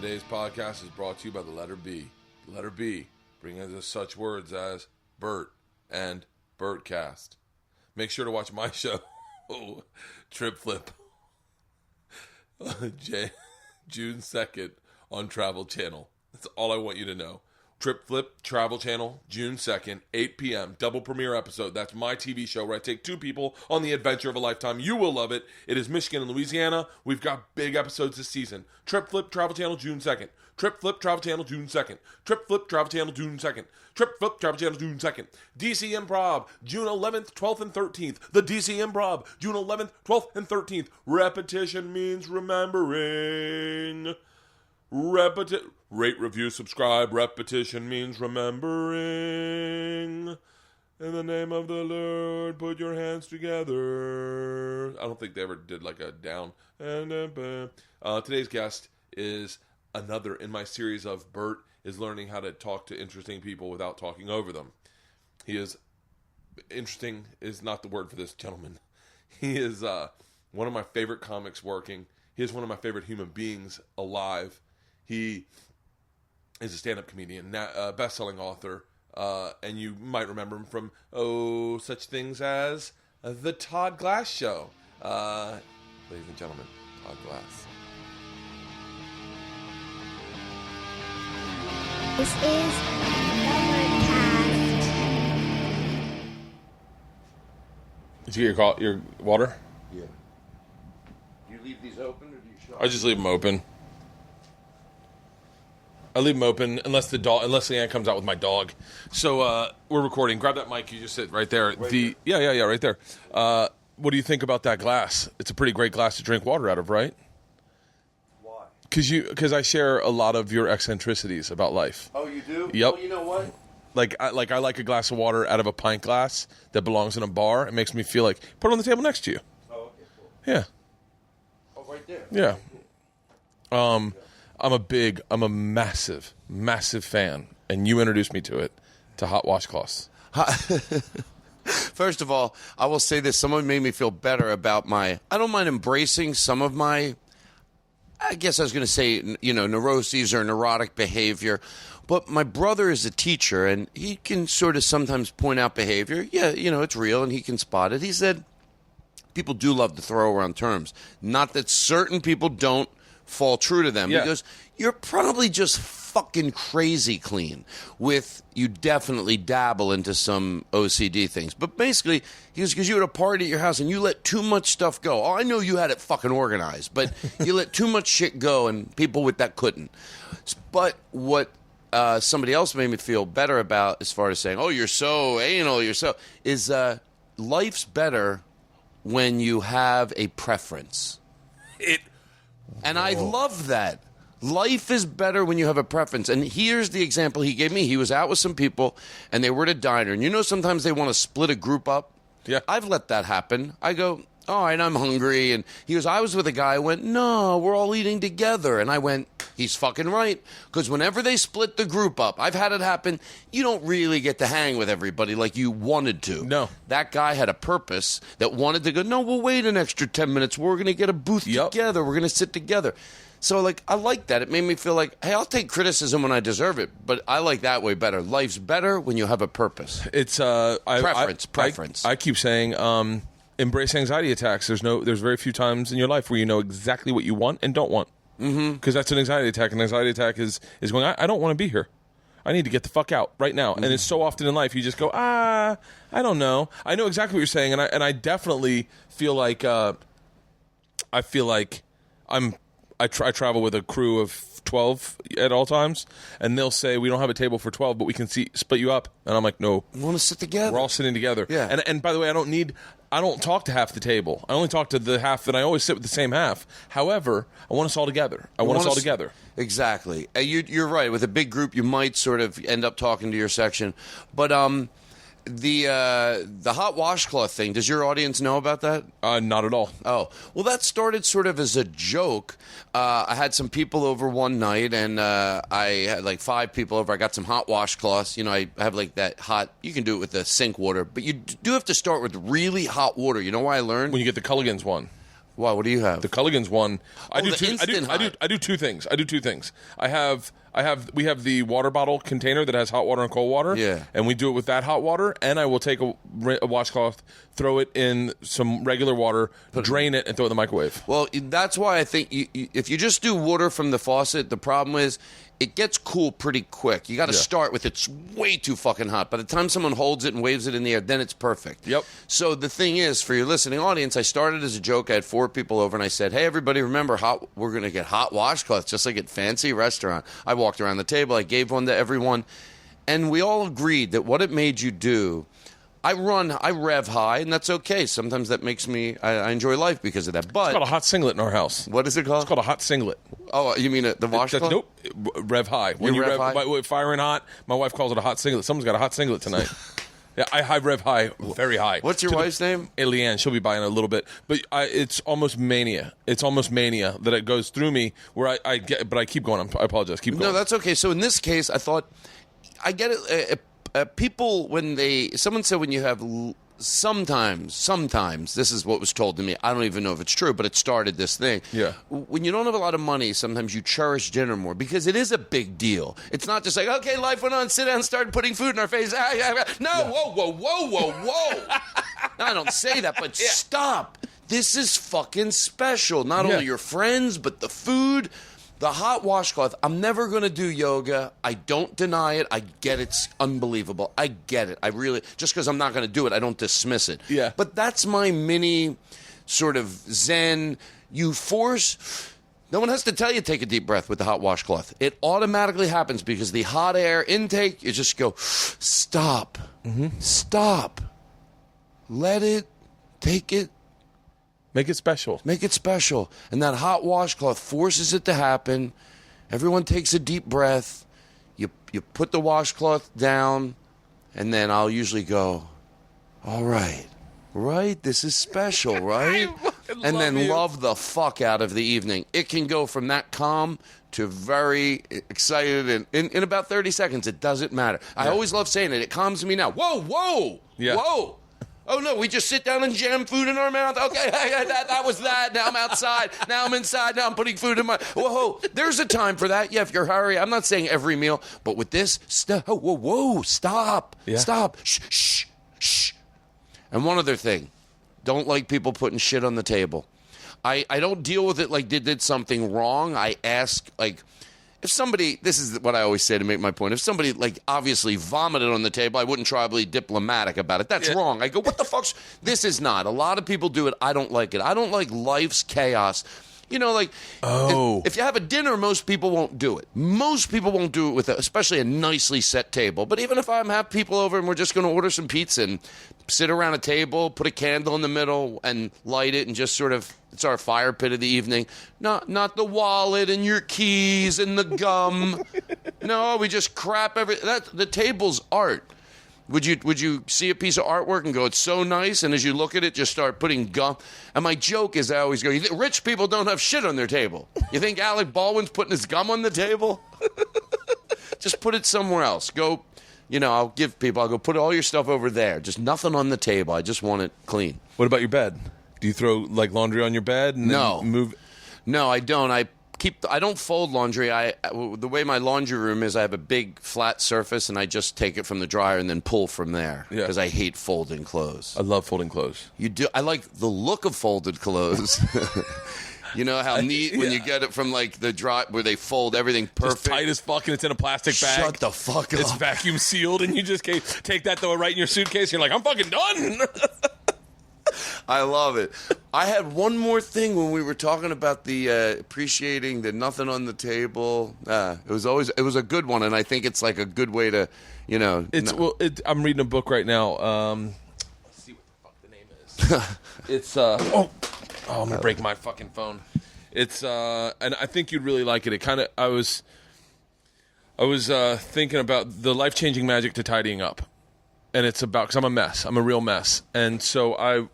Today's podcast is brought to you by the letter B. The letter B, bringing us such words as Bert and Bertcast. Make sure to watch my show, Trip Flip, June 2nd on Travel Channel. That's all I want you to know. Trip Flip, Travel Channel, June 2nd, 8 p.m., double premiere episode. That's my TV show where I take two people on the adventure of a lifetime. You will love it. It is Michigan and Louisiana. We've got big episodes this season. Trip Flip, Travel Channel, June 2nd. Trip Flip, Travel Channel, June 2nd. Trip Flip, Travel Channel, June 2nd. Trip Flip, Travel Channel, June 2nd. DC Improv, June 11th, 12th, and 13th. The DC Improv, June 11th, 12th, and 13th. Repetition means remembering. Rate, review, subscribe. Repetition means remembering. In the name of the Lord, put your hands together. I don't think they ever did like a down. Today's guest is another in my series of Bert is learning how to talk to interesting people without talking over them. He is interesting is not the word for this gentleman. He is one of my favorite comics working. He is one of my favorite human beings alive. He is a stand-up comedian, best-selling author, and you might remember him from, such things as The Todd Glass Show. Ladies and gentlemen, Todd Glass. This is Membar. Did you get your water? Yeah. Do you leave these open, or do you shut? I just leave them open. I leave them open unless the ant comes out with my dog. So we're recording. Grab that mic. You just sit right there. Yeah, right there. What do you think about that glass? It's a pretty great glass to drink water out of, right? Why? Because I share a lot of your eccentricities about life. Oh, you do? Yep. Well, you know what? I like a glass of water out of a pint glass that belongs in a bar. It makes me feel like put it on the table next to you. Oh, okay, cool. Yeah. Oh, right there. Yeah. I'm a massive, massive fan, and you introduced me to hot washcloths. First of all, I will say this. Someone made me feel better about I don't mind embracing some of my, I guess I was going to say, neuroses or neurotic behavior. But my brother is a teacher, and he can sort of sometimes point out behavior. Yeah, it's real, and he can spot it. He said people do love to throw around terms. Not that certain people don't fall true to them. Yeah. Because you're probably just fucking crazy clean you definitely dabble into some OCD things. But basically, because you had a party at your house and you let too much stuff go. Oh, I know you had it fucking organized, but you let too much shit go, and people with that couldn't. But what somebody else made me feel better about, as far as saying, oh, you're so anal, is life's better when you have a preference. And I love that. Life is better when you have a preference. And here's the example he gave me. He was out with some people, and they were at a diner. And sometimes they want to split a group up? Yeah. I've let that happen. I go, all right, I'm hungry. And he goes, I was with a guy. I went, no, we're all eating together. And I went, he's fucking right. Because whenever they split the group up, I've had it happen, you don't really get to hang with everybody like you wanted to. No. That guy had a purpose that wanted to go, no, we'll wait an extra 10 minutes. We're going to get a booth together. We're going to sit together. So, I like that. It made me feel like, hey, I'll take criticism when I deserve it, but I like that way better. Life's better when you have a purpose. It's Preference. I keep saying, embrace anxiety attacks. There's very few times in your life where you know exactly what you want and don't want. Because that's an anxiety attack. An anxiety attack is going, I don't want to be here. I need to get the fuck out right now. And it's so often in life you just go, I don't know. I know exactly what you're saying, and I definitely feel like I travel with a crew of 12 at all times, and they'll say, we don't have a table for 12, but we can split you up. And I'm like, no. We want to sit together. We're all sitting together. Yeah. And by the way, I don't talk to half the table. I only talk to the half that I always sit with the same half. However, I want us all together. I want us all together. Exactly. You're right. With a big group, you might sort of end up talking to your section. But the hot washcloth thing, does your audience know about that? Not at all. Oh, well, that started sort of as a joke. I had some people over one night, and I had like 5 people over. I got some hot washcloths. I have like that hot, you can do it with the sink water, but you do have to start with really hot water. You know why I learned? When you get the Culligan's one. Wow, what do you have? The Culligan's one. I do the Instant Hot. I do two things. We have the water bottle container that has hot water and cold water. Yeah. And we do it with that hot water, and I will take a washcloth, throw it in some regular water, drain it, and throw it in the microwave. Well, that's why I think if you just do water from the faucet, the problem is it gets cool pretty quick. You got to start with it's way too fucking hot. By the time someone holds it and waves it in the air, then it's perfect. Yep. So the thing is, for your listening audience, I started as a joke. I had 4 people over, and I said, hey, everybody, remember, we're going to get hot washcloths, just like at fancy restaurant. I walked around the table. I gave one to everyone. And we all agreed that what it made you do, I rev high, and that's okay. Sometimes that makes me, I enjoy life because of that. But It's called a hot singlet in our house. What is it called? It's called a hot singlet. Oh, you mean the washcloth? Nope. Rev high. When You rev high? Firing hot, my wife calls it a hot singlet. Someone's got a hot singlet tonight. Yeah, I rev high, very high. What's your wife's name? Leanne. She'll be buying a little bit, but it's almost mania. It's almost mania that it goes through me where I get, but I keep going. I apologize. Keep going. No, that's okay. So in this case, I thought, I get it. People, someone said when you have sometimes, this is what was told to me. I don't even know if it's true, but it started this thing. Yeah. When you don't have a lot of money, sometimes you cherish dinner more because it is a big deal. It's not just like, okay, life went on, sit down, start putting food in our face. No, yeah. Whoa. No, I don't say that, but stop. This is fucking special. Not only your friends, but the food. The hot washcloth, I'm never going to do yoga. I don't deny it. I get it's unbelievable. I get it. I really, just because I'm not going to do it, I don't dismiss it. Yeah. But that's my mini sort of zen. No one has to tell you to take a deep breath with the hot washcloth. It automatically happens because the hot air intake, you just go, stop. Mm-hmm. Stop. Let it, take it. Make it special. Make it special. And that hot washcloth forces it to happen. Everyone takes a deep breath. You put the washcloth down, and then I'll usually go, all right, this is special, right? And then love the fuck out of the evening. It can go from that calm to very excited, and in about 30 seconds, it doesn't matter. I always love saying it. It calms me now. Whoa. Oh, no, we just sit down and jam food in our mouth. Okay, that was that. Now I'm outside. Now I'm inside. Now I'm putting food in my... Whoa, there's a time for that. Yeah, if you're hurry. I'm not saying every meal, but with this, whoa, stop. Yeah. Stop. Shh. And one other thing. Don't like people putting shit on the table. I don't deal with it like they did something wrong. I ask, like... If somebody, this is what I always say to make my point, if somebody, like, obviously vomited on the table, I wouldn't try to be diplomatic about it. That's wrong. I go, what the fuck's... This is not. A lot of people do it. I don't like it. I don't like life's chaos. You know, like, if you have a dinner, most people won't do it. Most people won't do it with, especially a nicely set table. But even if I have people over and we're just going to order some pizza and sit around a table, put a candle in the middle and light it and just sort of, it's our fire pit of the evening. Not the wallet and your keys and the gum. No, we just crap the table's art. Would you see a piece of artwork and go, it's so nice, and as you look at it, just start putting gum? And my joke is I always go, rich people don't have shit on their table. You think Alec Baldwin's putting his gum on the table? Just put it somewhere else. Go, I'll go put all your stuff over there. Just nothing on the table. I just want it clean. What about your bed? Do you throw, like, laundry on your bed and then move? No, I don't. I don't fold laundry. The way my laundry room is, I have a big flat surface, and I just take it from the dryer and then pull from there because I hate folding clothes. I love folding clothes. You do? I like the look of folded clothes. You know how neat when you get it from like the dry where they fold everything perfect, just tight as fuck, and it's in a plastic bag. Shut the fuck up. It's vacuum sealed, and you just take that, throw it right in your suitcase. And you're like, I'm fucking done. I love it. I had one more thing when we were talking about the appreciating the nothing on the table. It was a good one, and I think it's like a good way to, I'm reading a book right now. Let's see what the fuck the name is. It's I'm gonna break my fucking phone. It's and I think you'd really like it. I was thinking about the life-changing magic to tidying up, and it's about, because I'm a mess. I'm a real mess, and so I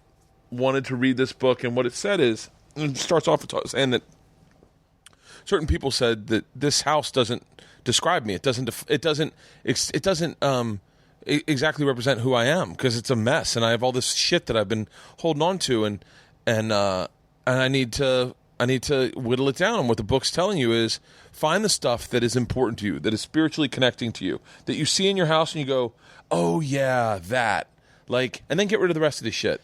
wanted to read this book, and what it said is, it starts off saying that certain people said that this house doesn't describe me. It doesn't exactly represent who I am, because it's a mess, and I have all this shit that I've been holding on to, and and I need to whittle it down. And what the book's telling you is find the stuff that is important to you, that is spiritually connecting to you, that you see in your house and you go, oh yeah, that. Like, and then get rid of the rest of the shit.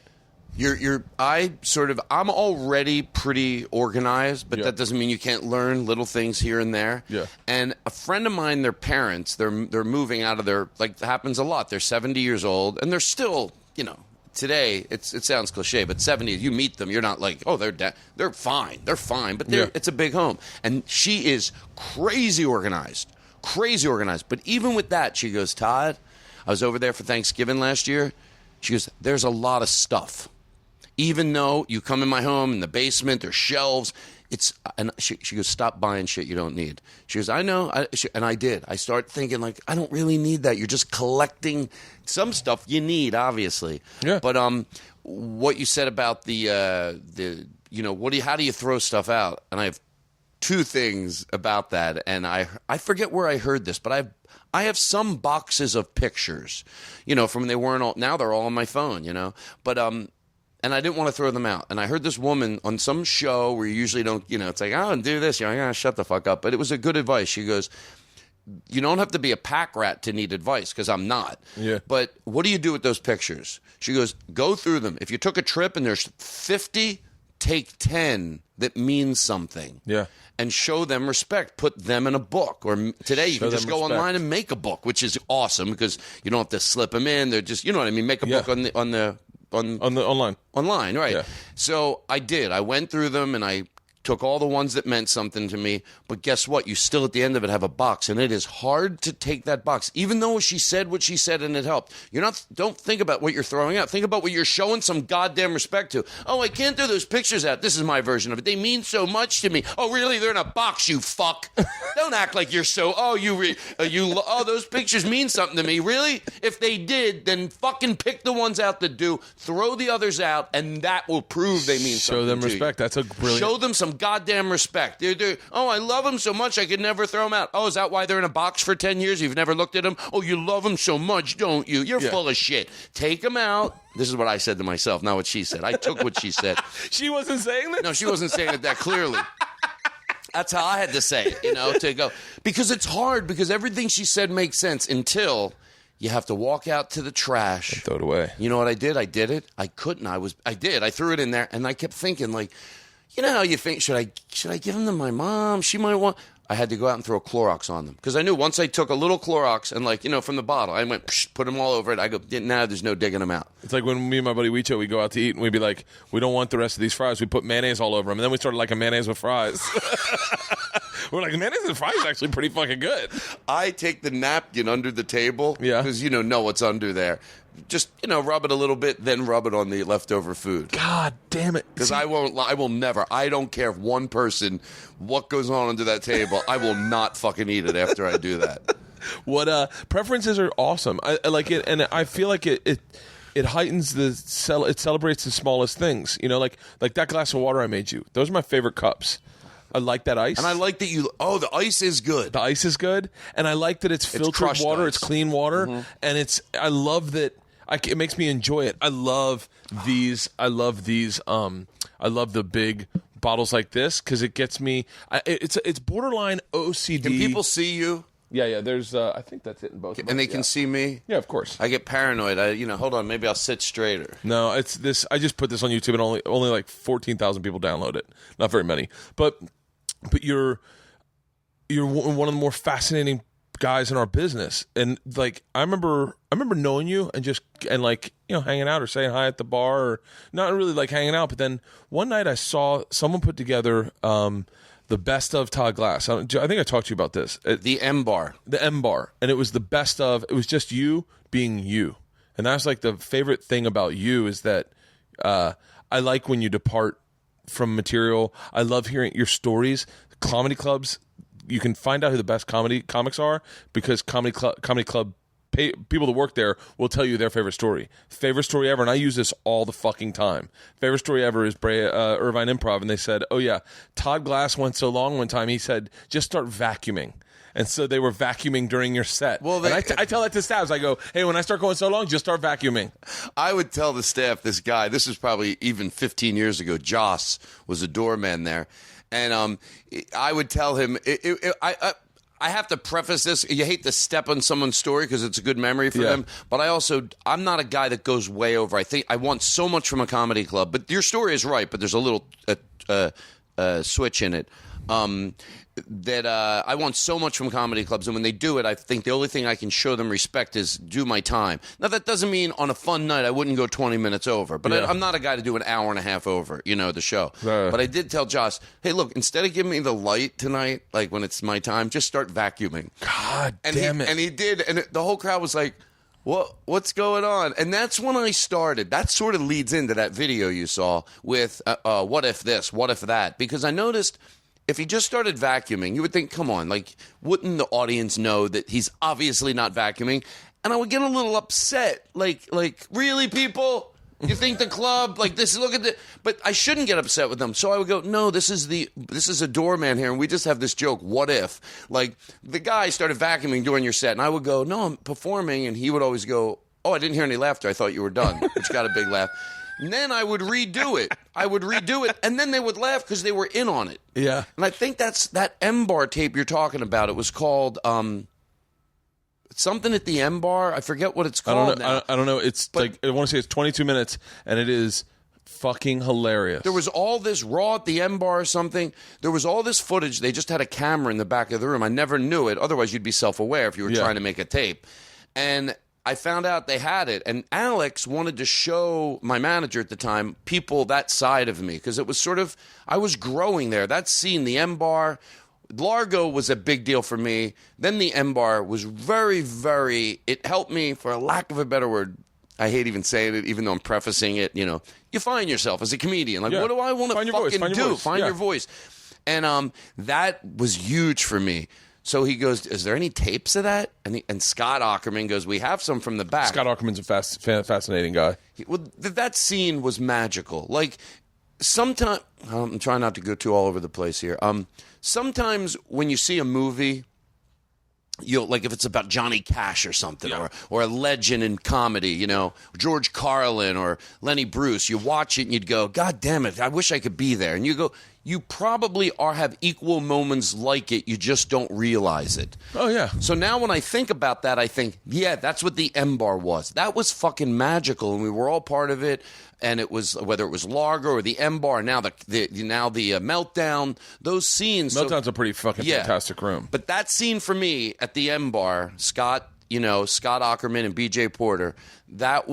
I'm already pretty organized, but that doesn't mean you can't learn little things here and there. Yeah. And a friend of mine, their parents, they're moving out of their, like, it happens a lot. They're 70 years old, and they're still, you know, today, it sounds cliche, but 70, you meet them, you're not like, oh, they're fine. They're fine, but it's a big home. And she is crazy organized. But even with that, she goes, Todd, I was over there for Thanksgiving last year. She goes, there's a lot of stuff. Even though you come in my home, in the basement, there's shelves, and she goes, stop buying shit you don't need. She goes, I know, and I did. I start thinking, like, I don't really need that. You're just collecting some stuff you need, obviously. Yeah. But what you said about the you know, how do you throw stuff out? And I have two things about that, and I forget where I heard this, but I have some boxes of pictures, you know, from when they weren't all, now they're all on my phone, you know, but and I didn't want to throw them out. And I heard this woman on some show where you usually don't, you know, it's like, oh, do this. You're like, oh, shut the fuck up. But it was a good advice. She goes, you don't have to be a pack rat to need advice, because I'm not. Yeah. But what do you do with those pictures? She goes, go through them. If you took a trip and there's 50, take 10 that means something. Yeah. And show them respect. Put them in a book. Or today you can just go online and make a book, which is awesome because you don't have to slip them in. They're just, you know what I mean? Make a book on the online, right? Yeah. So I did. I went through them and I took all the ones that meant something to me. But guess what? You still at the end of it have a box, and it is hard to take that box, even though she said what she said and it helped. Don't think about what you're throwing out. Think about what you're showing some goddamn respect to. Oh, I can't throw those pictures out. This is my version of it. They mean so much to me. Oh, really? They're in a box, you fuck. Don't act like you're so. Oh, oh, those pictures mean something to me. Really? If they did, then fucking pick the ones out that do. Throw the others out, and that will prove they mean something. Show them to respect. You. That's a brilliant. Show them some goddamn respect. Oh, I love them so much I could never throw them out. Oh, is that why they're in a box for 10 years? You've never looked at them? Oh, you love them so much, don't you? You're full of shit. Take them out. This is what I said to myself, not what she said. I took what she said. She wasn't saying that? No, she wasn't saying it that clearly. That's how I had to say it, you know, to go. Because it's hard, because everything she said makes sense until you have to walk out to the trash. And throw it away. You know what I did? I did it. I couldn't. I did. I threw it in there, and I kept thinking, like, you know how you think, should I give them to my mom? She might want. I had to go out and throw Clorox on them. Because I knew once I took a little Clorox and, like, you know, from the bottle, I went, put them all over it. I go, nah, there's no digging them out. It's like when me and my buddy Weecho, we go out to eat and we'd be like, we don't want the rest of these fries. We put mayonnaise all over them. And then we started liking mayonnaise with fries. We're like, mayonnaise and fries is actually pretty fucking good. I take the napkin under the table. Yeah. Because, you know what's under there. Just, you know, rub it a little bit, then rub it on the leftover food. God damn it. Because I will never, I don't care if one person, what goes on under that table, I will not fucking eat it after I do that. What preferences are awesome. I like it, and I feel like it heightens it celebrates the smallest things. You know, like that glass of water I made you. Those are my favorite cups. I like that ice. And I like that the ice is good. The ice is good. And I like that it's filtered water, ice. It's clean water, and I love that. It makes me enjoy it. I love these. I love the big bottles like this because it gets me. It's borderline OCD. Can people see you? Yeah. There's. I think that's it in both. And they can see me. Yeah, of course. I get paranoid. Hold on. Maybe I'll sit straighter. No, it's this. I just put this on YouTube and only like 14,000 people download it. Not very many, but you're one of the more fascinating guys in our business, and like I remember knowing you and like, you know, hanging out or saying hi at the bar, or not really like hanging out, but then one night I saw someone put together the best of Todd Glass. I think I talked to you about this. The Membar, and it was the best of. It was just you being you, and that's like the favorite thing about you is that I like when you depart from material. I love hearing your stories. Comedy clubs. You can find out who the best comics are because comedy club people that work there will tell you their favorite story. Favorite story ever, and I use this all the fucking time. Favorite story ever is Irvine Improv, and they said, oh yeah, Todd Glass went so long one time, he said, just start vacuuming. and so they were vacuuming during your set. Well, and I tell that to staffs. I go, hey, when I start going so long, just start vacuuming. I would tell the staff, this guy, this was probably even 15 years ago, Joss was a doorman there, and I would tell him, I have to preface this. You hate to step on someone's story because it's a good memory for them. But I'm not a guy that goes way over. I think I want so much from a comedy club. But your story is right. But there's a little switch in it. That I want so much from comedy clubs, and when they do it, I think the only thing I can show them respect is do my time. Now, that doesn't mean on a fun night I wouldn't go 20 minutes over, but I'm not a guy to do an hour and a half over, the show. But I did tell Josh, hey, look, instead of giving me the light tonight, like when it's my time, just start vacuuming. God damn it. And he did, and the whole crowd was like, what's going on? And that's when I started. That sort of leads into that video you saw with what if this, what if that, because I noticed if he just started vacuuming, you would think, come on, like, wouldn't the audience know that he's obviously not vacuuming? And I would get a little upset. Like, really, people? You think the club, like this, look at the, but I shouldn't get upset with them. So I would go, no, this is a doorman here, and we just have this joke, what if? Like, the guy started vacuuming during your set, and I would go, no, I'm performing, and he would always go, oh, I didn't hear any laughter, I thought you were done, which got a big laugh. And then I would redo it. And then they would laugh because they were in on it. Yeah. And I think that's that Membar tape you're talking about. It was called something at the Membar. I forget what it's called now. I don't know. It's like, I want to say it's 22 minutes, and it is fucking hilarious. There was all this raw at the Membar or something. There was all this footage. They just had a camera in the back of the room. I never knew it. Otherwise, you'd be self-aware if you were trying to make a tape. And I found out they had it, and Alex wanted to show my manager at the time people that side of me, because it was sort of, I was growing there. That scene, the Membar, Largo was a big deal for me. Then the Membar was very, very, it helped me, for a lack of a better word, I hate even saying it, even though I'm prefacing it, you find yourself as a comedian. Like, what do I want to fucking do? Find your voice. And that was huge for me. So he goes, is there any tapes of that? And Scott Aukerman goes, we have some from the back. Scott Aukerman's a fascinating guy. That scene was magical. Like, sometimes, I'm trying not to go too all over the place here. Sometimes when you see a movie, like if it's about Johnny Cash or something, or a legend in comedy, George Carlin or Lenny Bruce, you watch it and you'd go, God damn it, I wish I could be there. And you go, you probably have equal moments like it, you just don't realize it. Oh, yeah. So now when I think about that, I think, yeah, that's what the Membar was. That was fucking magical, and we were all part of it. And it was, whether it was Largo or the Membar, now the Meltdown, those scenes. Meltdown's a pretty fucking fantastic room. But that scene for me at the Membar, Scott Aukerman and BJ Porter, that's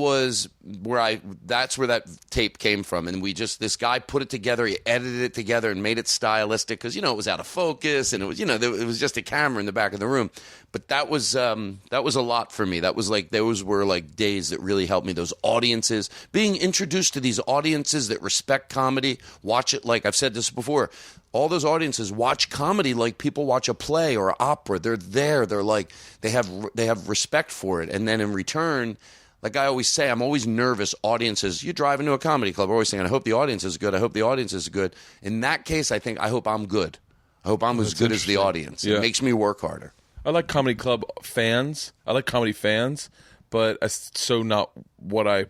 where that tape came from. And this guy put it together, he edited it together and made it stylistic because, it was out of focus and it was, it was just a camera in the back of the room. But that was a lot for me. That was like, those were like days that really helped me. Those audiences, being introduced to these audiences that respect comedy, watch it like I've said this before. All those audiences watch comedy like people watch a play or an opera. They're there. They're like, they have respect for it. And then in return, like I always say, I'm always nervous. Audiences, you drive into a comedy club, I'm always saying, I hope the audience is good. I hope the audience is good. In that case, I hope I'm good. I hope I'm as good as the audience. Yeah. It makes me work harder. I like comedy club fans. I like comedy fans, but so not what I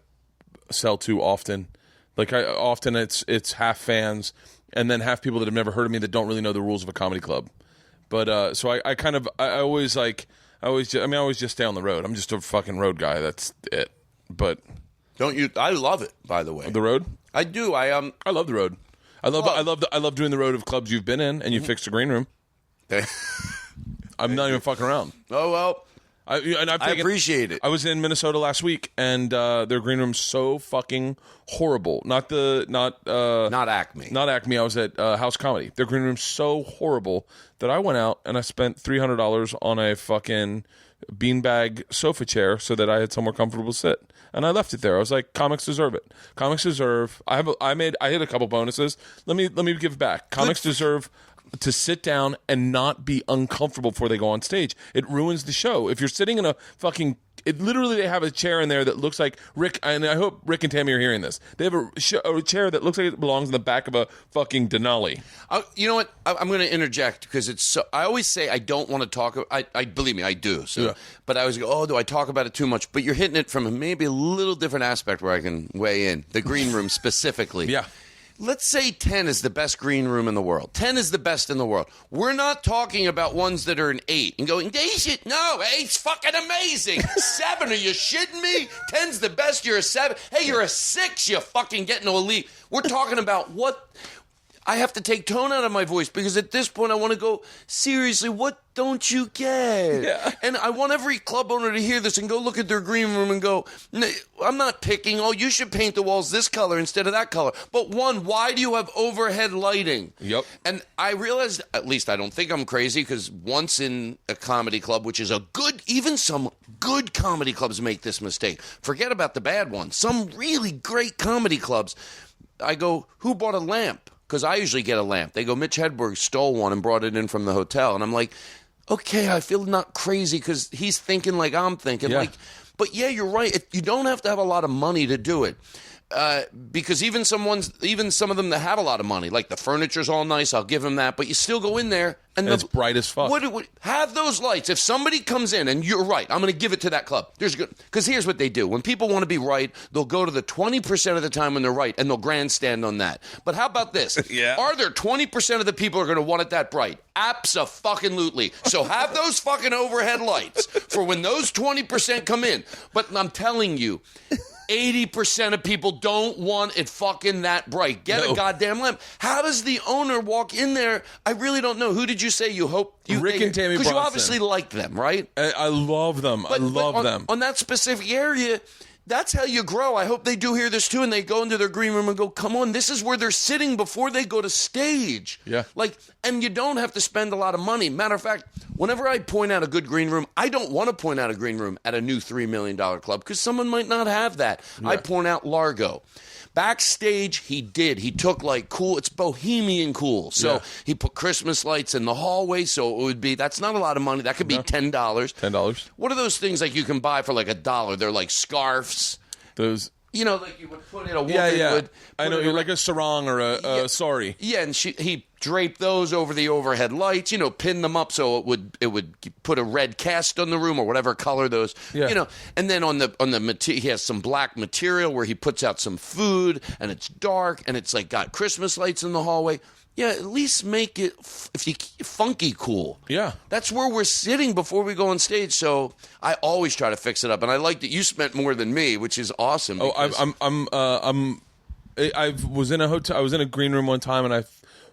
sell to often. Like often it's half fans and then half people that have never heard of me that don't really know the rules of a comedy club. But so I always just stay on the road. I'm just a fucking road guy. That's it. But don't you? I love it. By the way, the road. I do. I love the road. I love doing the road of clubs you've been in and you fixed the green room. I'm not even fucking around. Oh well. I appreciate it. I was in Minnesota last week, and their green room's so fucking horrible. Not Acme. Not Acme. I was at House Comedy. Their green room's so horrible that I went out and I spent $300 on a fucking beanbag sofa chair so that I had somewhere comfortable to sit. And I left it there. I was like, comics deserve it. Comics deserve. I hit a couple bonuses. Let me give back. Comics deserve to sit down and not be uncomfortable before they go on stage. It ruins the show. If you're sitting in a fucking literally they have a chair in there that looks like Rick, and I hope Rick and Tammy are hearing this. They have a chair that looks like it belongs in the back of a fucking Denali. You know what? I'm going to interject because it's so. I always say I don't want to talk. I believe me, I do. So, Yeah. But I always go, oh, do I talk about it too much? But you're hitting it from maybe a little different aspect where I can weigh in. The green room specifically. Yeah. Let's say 10 is the best green room in the world. 10 is the best in the world. We're not talking about ones that are an 8 and going, no, 8's fucking amazing. 7, are you shitting me? 10's the best, you're a 7. Hey, you're a 6, you fucking getting to elite. We're talking about what... I have to take tone out of my voice because at this point I want to go, seriously, what don't you get? Yeah. And I want every club owner to hear this and go look at their green room and go, I'm not picking, you should paint the walls this color instead of that color. But one, why do you have overhead lighting? Yep. And I realized, at least I don't think I'm crazy, because once in a comedy club, which is even some good comedy clubs make this mistake. Forget about the bad ones. Some really great comedy clubs, I go, who bought a lamp? Because I usually get a lamp. They go, Mitch Hedberg stole one and brought it in from the hotel. And I'm like, okay, I feel not crazy because he's thinking like I'm thinking. Yeah. But yeah, you're right. You don't have to have a lot of money to do it. Because even some of them that have a lot of money, like the furniture's all nice, I'll give them that. But you still go in there and it's bright as fuck. Have those lights. If somebody comes in, and you're right, I'm going to give it to that club. Because here's what they do: when people want to be right, they'll go to the 20% of the time when they're right, and they'll grandstand on that. But how about this? Yeah. Are there 20% of the people who are going to want it that bright? Abso-fucking-lutely. So have those fucking overhead lights for when those 20% come in. But I'm telling you, 80% of people don't want it fucking that bright. Get a goddamn lamp. How does the owner walk in there? I really don't know. Who did you say you hope you... Rick and Tammy Because you Bronson. obviously like them, right? I love them. I love them. On that specific area... That's how you grow. I hope they do hear this too, and they go into their green room and go, come on, this is where they're sitting before they go to stage. Yeah. And you don't have to spend a lot of money. Matter of fact, whenever I point out a good green room, I don't want to point out a green room at a new $3 million club because someone might not have that. Yeah. I point out Largo. Backstage, he did. He took cool, it's bohemian cool. So he put Christmas lights in the hallway, so it would be, that's not a lot of money. That could be $10. $10. What are those things you can buy for $1? They're like scarves. Those... You would put in a woman would... I know, like a sarong or a sari. Yeah, and he draped those over the overhead lights, pin them up so it would put a red cast on the room or whatever color those, and then on the material, he has some black material where he puts out some food, and it's dark, and it's got Christmas lights in the hallway. Yeah, at least make it funky cool. Yeah. That's where we're sitting before we go on stage. So I always try to fix it up, and I like that you spent more than me, which is awesome. I was in a hotel. I was in a green room one time, and I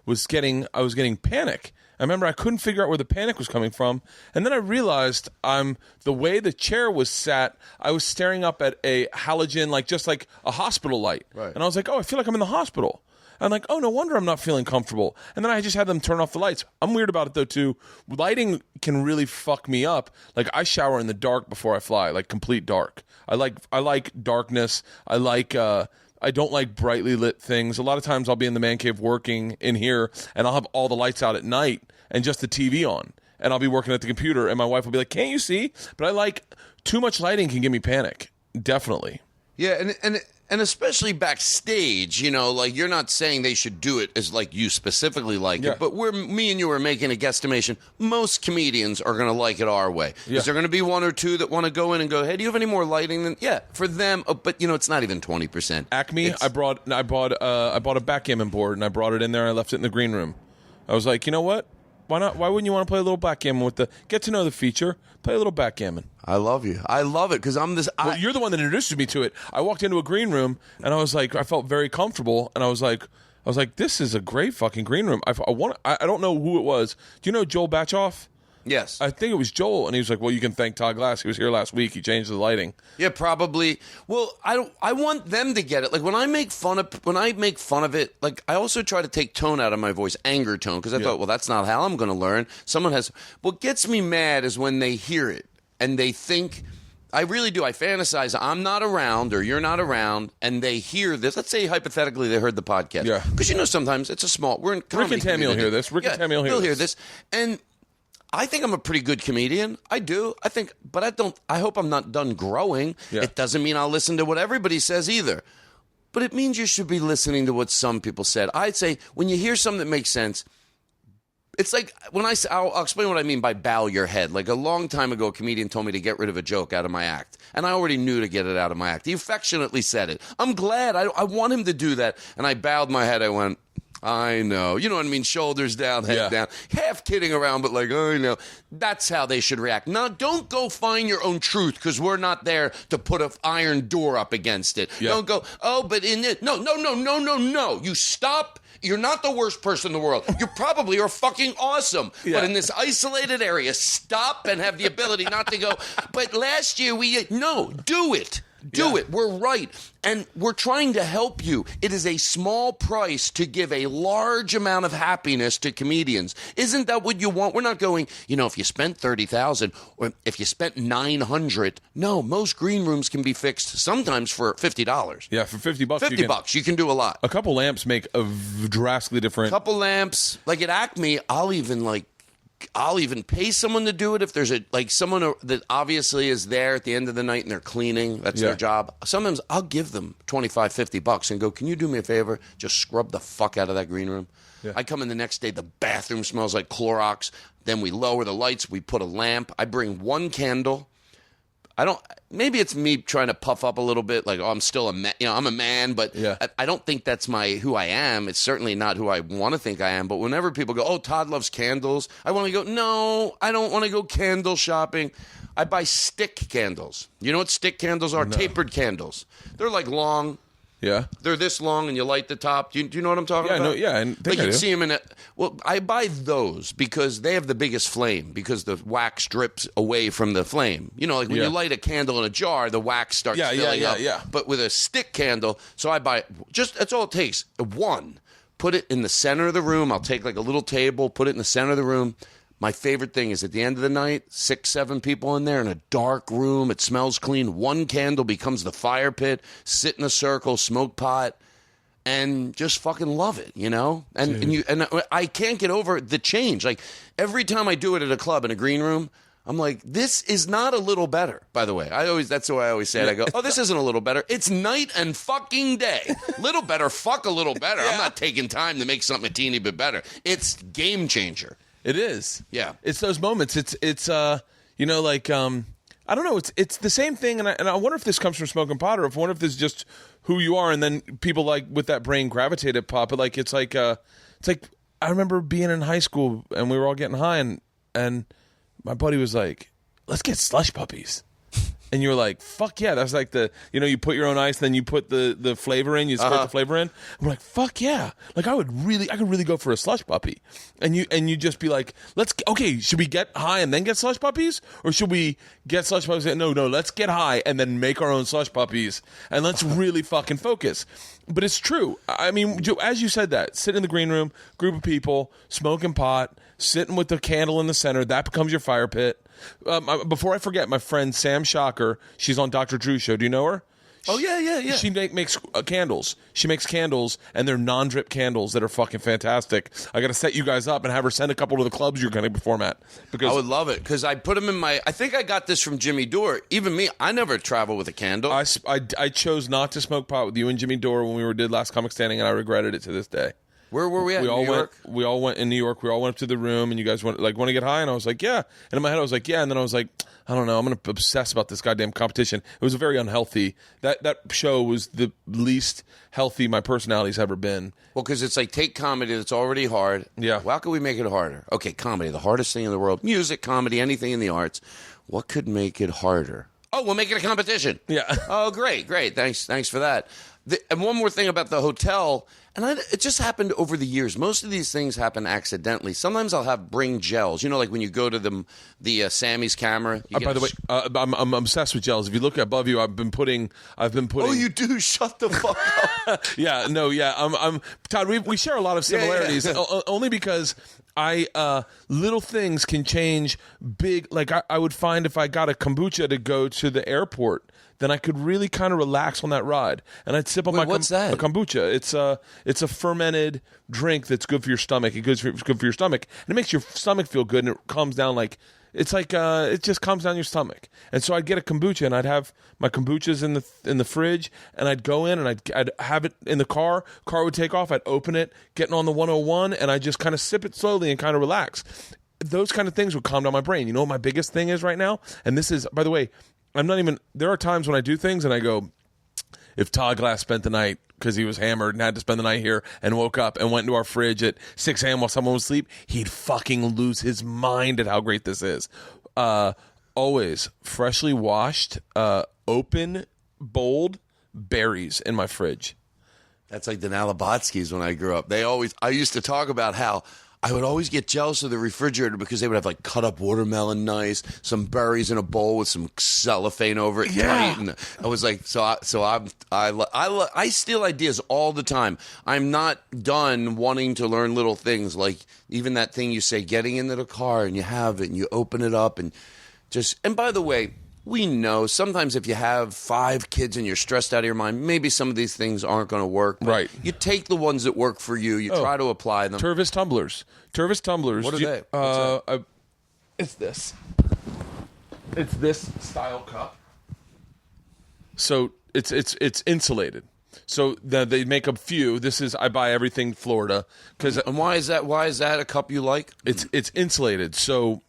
was getting panic. I remember I couldn't figure out where the panic was coming from, and then I realized the way the chair was sat, I was staring up at a halogen, just like a hospital light, right. And I was like, oh, I feel like I'm in the hospital. I'm like, oh, no wonder I'm not feeling comfortable. And then I just had them turn off the lights. I'm weird about it, though, too. Lighting can really fuck me up. I shower in the dark before I fly, complete dark. I like darkness. I don't like brightly lit things. A lot of times I'll be in the Mancave working in here, and I'll have all the lights out at night and just the TV on. And I'll be working at the computer, and my wife will be like, can't you see? But too much lighting can give me panic. Definitely. Yeah, and especially backstage, you're not saying they should do it as you specifically like it, but me and you are making a guesstimation. Most comedians are going to like it our way. Yeah. Is there going to be one or two that want to go in and go, hey, do you have any more lighting than? Yeah, for them, but it's not even 20%. Acme, I bought a backgammon board, and I brought it in there, and I left it in the green room. I was like, you know what? Why not? Why wouldn't you want to play a little backgammon with get to know the feature? Play a little backgammon. I love you. I love it because I'm this. Well, you're the one that introduced me to it. I walked into a green room and I was like, I felt very comfortable, and I was like, this is a great fucking green room. I don't know who it was. Do you know Joel Batchoff? Yes. I think it was Joel, and he was like, well, you can thank Todd Glass. He was here last week. He changed the lighting. Yeah, probably. Well, I want them to get it. When I make fun of it, I also try to take tone out of my voice, anger tone, because I thought, well, that's not how I'm going to learn. What gets me mad is when they hear it and they think, I really do. I fantasize I'm not around or you're not around, and they hear this. Let's say hypothetically they heard the podcast. Yeah. Because sometimes it's a small. We're in comedy. Rick and Tammy will hear this. Rick and Tammy will hear this. And I think I'm a pretty good comedian. I do. I hope I'm not done growing. Yeah. It doesn't mean I'll listen to what everybody says either. But it means you should be listening to what some people said. I'd say when you hear something that makes sense, it's like when I'll explain what I mean by bow your head. Like a long time ago, a comedian told me to get rid of a joke out of my act. And I already knew to get it out of my act. He affectionately said it. I'm glad. I want him to do that. And I bowed my head. I went, I know. You know what I mean? Shoulders down, head down. Half kidding around, but like, I know. That's how they should react. Now, don't go find your own truth because we're not there to put an iron door up against it. Yeah. Don't go, but in it. No. You stop. You're not the worst person in the world. You probably are fucking awesome. Yeah. But in this isolated area, stop and have the ability not to go, but last year do it. Do it. We're right. And we're trying to help you. It is a small price to give a large amount of happiness to comedians. Isn't that what you want? We're not going, if you spent $30,000 or if you spent $900. No, most green rooms can be fixed sometimes for $50. Yeah, for $50. $50, you can do a lot. A couple lamps make a drastically different. Couple lamps. Like at Acme, I'll even pay someone to do it if there's someone that obviously is there at the end of the night and they're cleaning. That's their job. Sometimes I'll give them $25, $50 and go, can you do me a favor? Just scrub the fuck out of that green room. Yeah. I come in the next day, the bathroom smells like Clorox. Then we lower the lights. We put a lamp. I bring one candle. Maybe it's me trying to puff up a little bit, like, I'm still a man, I'm a man, but I don't think that's who I am. It's certainly not who I want to think I am. But whenever people go, Todd loves candles, I want to go, no, I don't want to go candle shopping. I buy stick candles. You know what stick candles are? No. Tapered candles. They're like long. Yeah. They're this long and you light the top. Do you know what I'm talking about? And like you see them in it. Well, I buy those because they have the biggest flame because the wax drips away from the flame. Like when you light a candle in a jar, the wax starts filling up. Yeah. But with a stick candle, so I buy that's all it takes. One, put it in the center of the room. I'll take like a little table, put it in the center of the room. My favorite thing is at the end of the night, 6, 7 people in there in a dark room. It smells clean. One candle becomes the fire pit. Sit in a circle, smoke pot, and just fucking love it, And I can't get over the change. Like every time I do it at a club in a green room, I'm like, this is not a little better. By the way, that's the way I always say it. I go, this isn't a little better. It's night and fucking day. Little better, fuck a little better. I'm not taking time to make something a teeny bit better. It's game changer. It is. Yeah. It's those moments. It's I don't know. It's the same thing, and I wonder if this comes from smoking pot, or I wonder if this is just who you are, and then people like with that brain gravitate at pot. But like it's like I remember being in high school and we were all getting high, and my buddy was like, "Let's get slush puppies." And you're like, fuck yeah. That's like you put your own ice, then you put the flavor in, you squirt the flavor in. And we're like, fuck yeah. Like I could really go for a slush puppy. And you just be like, should we get high and then get slush puppies? Or should we get slush puppies? No, let's get high and then make our own slush puppies. And let's really fucking focus. But it's true. I mean, as you said that, sit in the green room, group of people, smoking pot, sitting with the candle in the center, that becomes your fire pit. Before I forget, my friend Sam Shocker, she's on Dr. Drew's show. Do you know her? Oh, yeah. She makes candles. She makes candles, and they're non-drip candles that are fucking fantastic. I got to set you guys up and have her send a couple to the clubs you're going to perform at. Because I would love it, because I put them in I think I got this from Jimmy Dore. Even me, I never travel with a candle. I chose not to smoke pot with you and Jimmy Dore when we did Last Comic Standing, and I regretted it to this day. Where were we at? New York? We all went in New York. We all went up to the room, and you guys want to get high? And I was like, yeah. And in my head, I was like, yeah. And then I was like, I don't know. I'm going to obsess about this goddamn competition. It was a very unhealthy. That show was the least healthy my personality's ever been. Well, because it's like take comedy that's already hard. Yeah. Well, how can we make it harder? Okay, comedy, the hardest thing in the world. Music, comedy, anything in the arts. What could make it harder? Oh, we'll make it a competition. Yeah. Oh, great. Thanks for that. And one more thing about the hotel, and it just happened over the years. Most of these things happen accidentally. Sometimes I'll bring gels. Like when you go to the Sammy's camera. By the way, I'm obsessed with gels. If you look above you, I've been putting. Oh, you do? Shut the fuck up. Yeah. No. Yeah. I'm Todd. We share a lot of similarities. Yeah. Only because Little things can change big. Like I would find if I got a kombucha to go to the airport, then I could really kind of relax on that ride. And I'd sip on what's that? a kombucha. It's a fermented drink that's good for your stomach. It's good for your stomach, and it makes your stomach feel good, and it calms down it just calms down your stomach. And so I'd get a kombucha, and I'd have my kombuchas in the fridge, and I'd go in, and I'd have it in the car. Car would take off. I'd open it, getting on the 101, and I'd just kind of sip it slowly and kind of relax. Those kind of things would calm down my brain. You know what my biggest thing is right now? And this is, by the way, there are times when I do things, and I go, if Todd Glass spent the night because he was hammered and had to spend the night here and woke up and went into our fridge at 6 a.m. while someone was asleep, he'd fucking lose his mind at how great this is. Always freshly washed, open, bold berries in my fridge. That's like the Nalabotskis when I grew up. I used to talk about how I would always get jealous of the refrigerator because they would have like cut up watermelon, nice, some berries in a bowl with some cellophane over it. Yeah. Tight, and I was like, I steal ideas all the time. I'm not done wanting to learn little things like even that thing you say, getting into the car and you have it and you open it up and by the way, we know sometimes if you have 5 kids and you're stressed out of your mind, maybe some of these things aren't going to work. Right. You take the ones that work for you. You try to apply them. Tervis tumblers. What are they? It's this. It's this style cup. So it's insulated. So they make a few. I buy everything Florida And why is that? Why is that a cup you like? It's insulated. So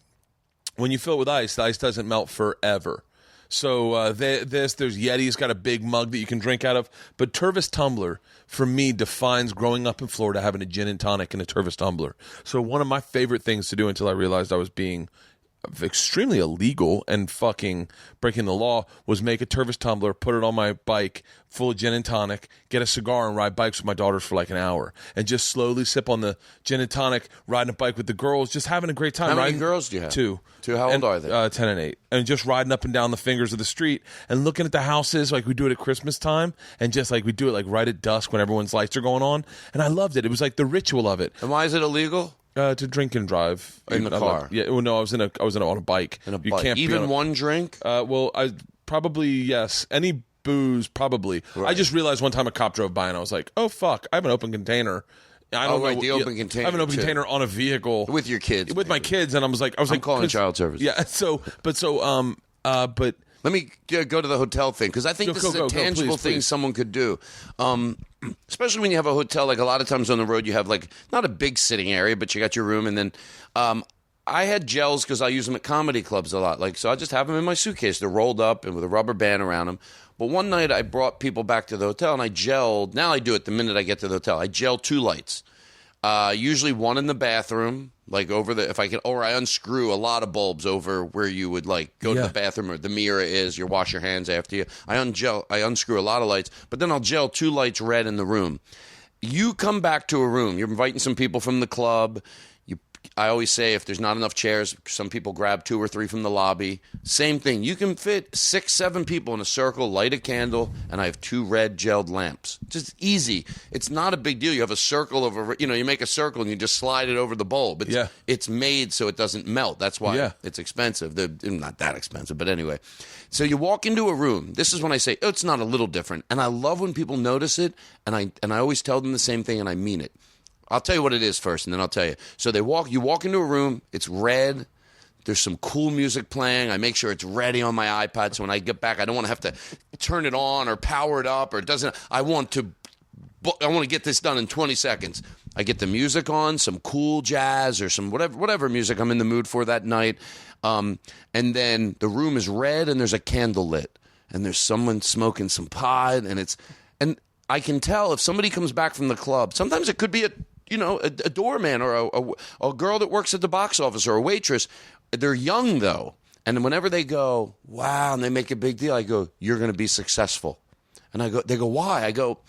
when you fill it with ice, the ice doesn't melt forever. So there's Yeti's got a big mug that you can drink out of. But Tervis tumbler, for me, defines growing up in Florida having a gin and tonic in a Tervis tumbler. So one of my favorite things to do until I realized I was being extremely illegal and fucking breaking the law was make a Tervis tumbler, put it on my bike full of gin and tonic, get a cigar and ride bikes with my daughters for like an hour and just slowly sip on the gin and tonic, riding a bike with the girls, just having a great time. How many girls do you have? 2. How old are they? 10 and 8. And just riding up and down the fingers of the street and looking at the houses like we do it at Christmas time and just like we do it like right at dusk when everyone's lights are going on. And I loved it. It was like the ritual of it. And why is it illegal? To drink and drive in the car. Yeah, well, no, I was on a bike. In a you bike. can't even one drink. Well, I probably yes. Any booze, probably. Right. I just realized one time a cop drove by and I was like, "Oh fuck, I have an open container." I don't know the open container. I have an open too. container on a vehicle with your kids. With my kids, and I was like, I'm calling child service. Yeah. But let me go to the hotel thing because I think this is a tangible thing someone could do. Especially when you have a hotel, like a lot of times on the road, you have like not a big sitting area, but you got your room. And then I had gels because I use them at comedy clubs a lot. Like, so I just have them in my suitcase. They're rolled up and with a rubber band around them. But one night I brought people back to the hotel and I gelled. Now I do it the minute I get to the hotel. I gel 2 lights. Usually one in the bathroom, like or I unscrew a lot of bulbs over where you would like go to the bathroom or the mirror is, you wash your hands after you. I unscrew a lot of lights, but then I'll gel 2 lights red in the room. You come back to a room, you're inviting some people from the club. I always say if there's not enough chairs, some people grab 2 or 3 from the lobby. Same thing. You can fit 6, 7 people in a circle, light a candle, and I have 2 red gelled lamps. Just easy. It's not a big deal. You have a circle over, you make a circle and you just slide it over the bulb. It's made so it doesn't melt. That's why it's expensive. They're not that expensive, but anyway. So you walk into a room. This is when I say, oh, it's not a little different. And I love when people notice it, and I always tell them the same thing, and I mean it. I'll tell you what it is first, and then I'll tell you. So you walk into a room, it's red, there's some cool music playing, I make sure it's ready on my iPad, so when I get back, I don't want to have to turn it on or power it up, or it doesn't, I want to get this done in 20 seconds. I get the music on, some cool jazz or some whatever music I'm in the mood for that night, and then the room is red and there's a candle lit, and there's someone smoking some pot, and I can tell if somebody comes back from the club, sometimes it could be a doorman or a girl that works at the box office or a waitress. They're young, though. And whenever they go, wow, and they make a big deal, I go, you're going to be successful. And they go, why? I go,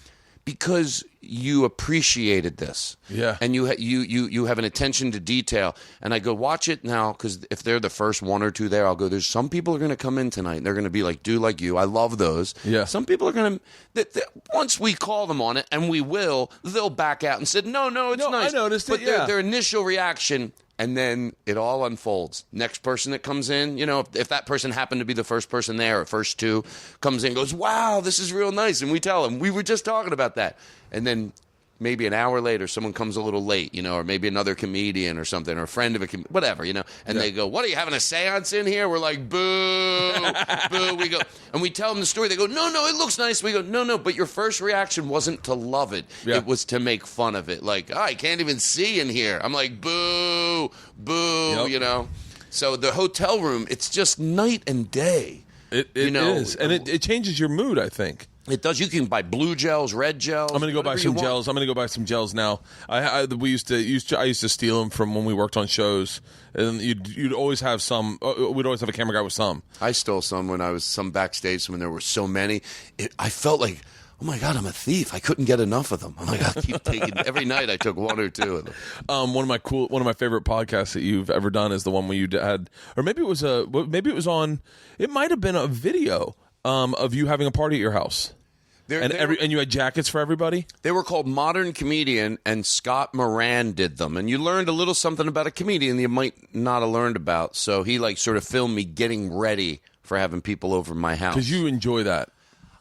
because you appreciated this. Yeah. And you have an attention to detail. And I go, watch it now, because if they're the first one or two there, I'll go, there's some people are going to come in tonight and they're going to be like, do like you. I love those. Yeah. Some people are going to, once we call them on it, and we will, they'll back out and say, no, it's nice. I noticed but it, yeah. their initial reaction, and then it all unfolds. Next person that comes in, if that person happened to be the first person there, or first two, comes in and goes, wow, this is real nice. And we tell them, we were just talking about that. And then maybe an hour later, someone comes a little late, or maybe another comedian or something, or a friend of a whatever, and they go, what, are you having a seance in here? We're like, boo, boo. We go, and we tell them the story. They go, no, it looks nice. We go, no, but your first reaction wasn't to love it. Yeah. It was to make fun of it. Like, I can't even see in here. I'm like, boo, Yep. So the hotel room, it's just night and day. It is. And it changes your mood, I think. It does. You can buy blue gels, red gels. I'm going to go buy some gels. I'm going to go buy some gels now. I used to steal them from when we worked on shows, and you'd always have some. We'd always have a camera guy with some. I stole some when I was some backstage when there were so many. I felt like, oh my God, I'm a thief. I couldn't get enough of them. I'm like, I keep taking every night. I took one or two of them. One of my favorite podcasts that you've ever done is the one where you had, or maybe it was on. It might have been a video. Of you having a party at your house, and you had jackets for everybody. They were called Modern Comedian, and Scott Moran did them. And you learned a little something about a comedian that you might not have learned about. So he sort of filmed me getting ready for having people over my house. Because you enjoy that.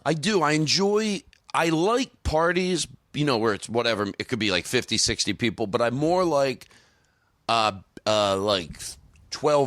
I do. I like parties, where it's whatever. It could be like 50, 60 people, but I'm more like 12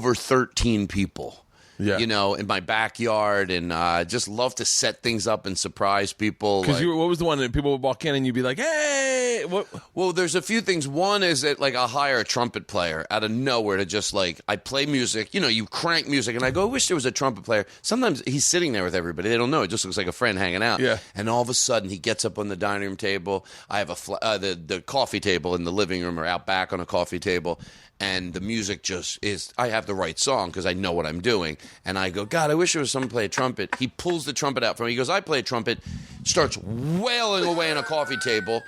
or 13 people. Yeah. In my backyard, and I just love to set things up and surprise people. Because what was the one that people would walk in and you'd be like, hey, what? Well, there's a few things. One is that I'll hire a trumpet player out of nowhere to just I play music. You crank music, and I go, I wish there was a trumpet player. Sometimes he's sitting there with everybody. They don't know. It just looks like a friend hanging out. Yeah. And all of a sudden, he gets up on the dining room table. I have the coffee table in the living room, or out back on a coffee table. And the music just is, I have the right song because I know what I'm doing. And I go, God, I wish there was someone to play a trumpet. He pulls the trumpet out from me. He goes, I play a trumpet. Starts wailing away on a coffee table.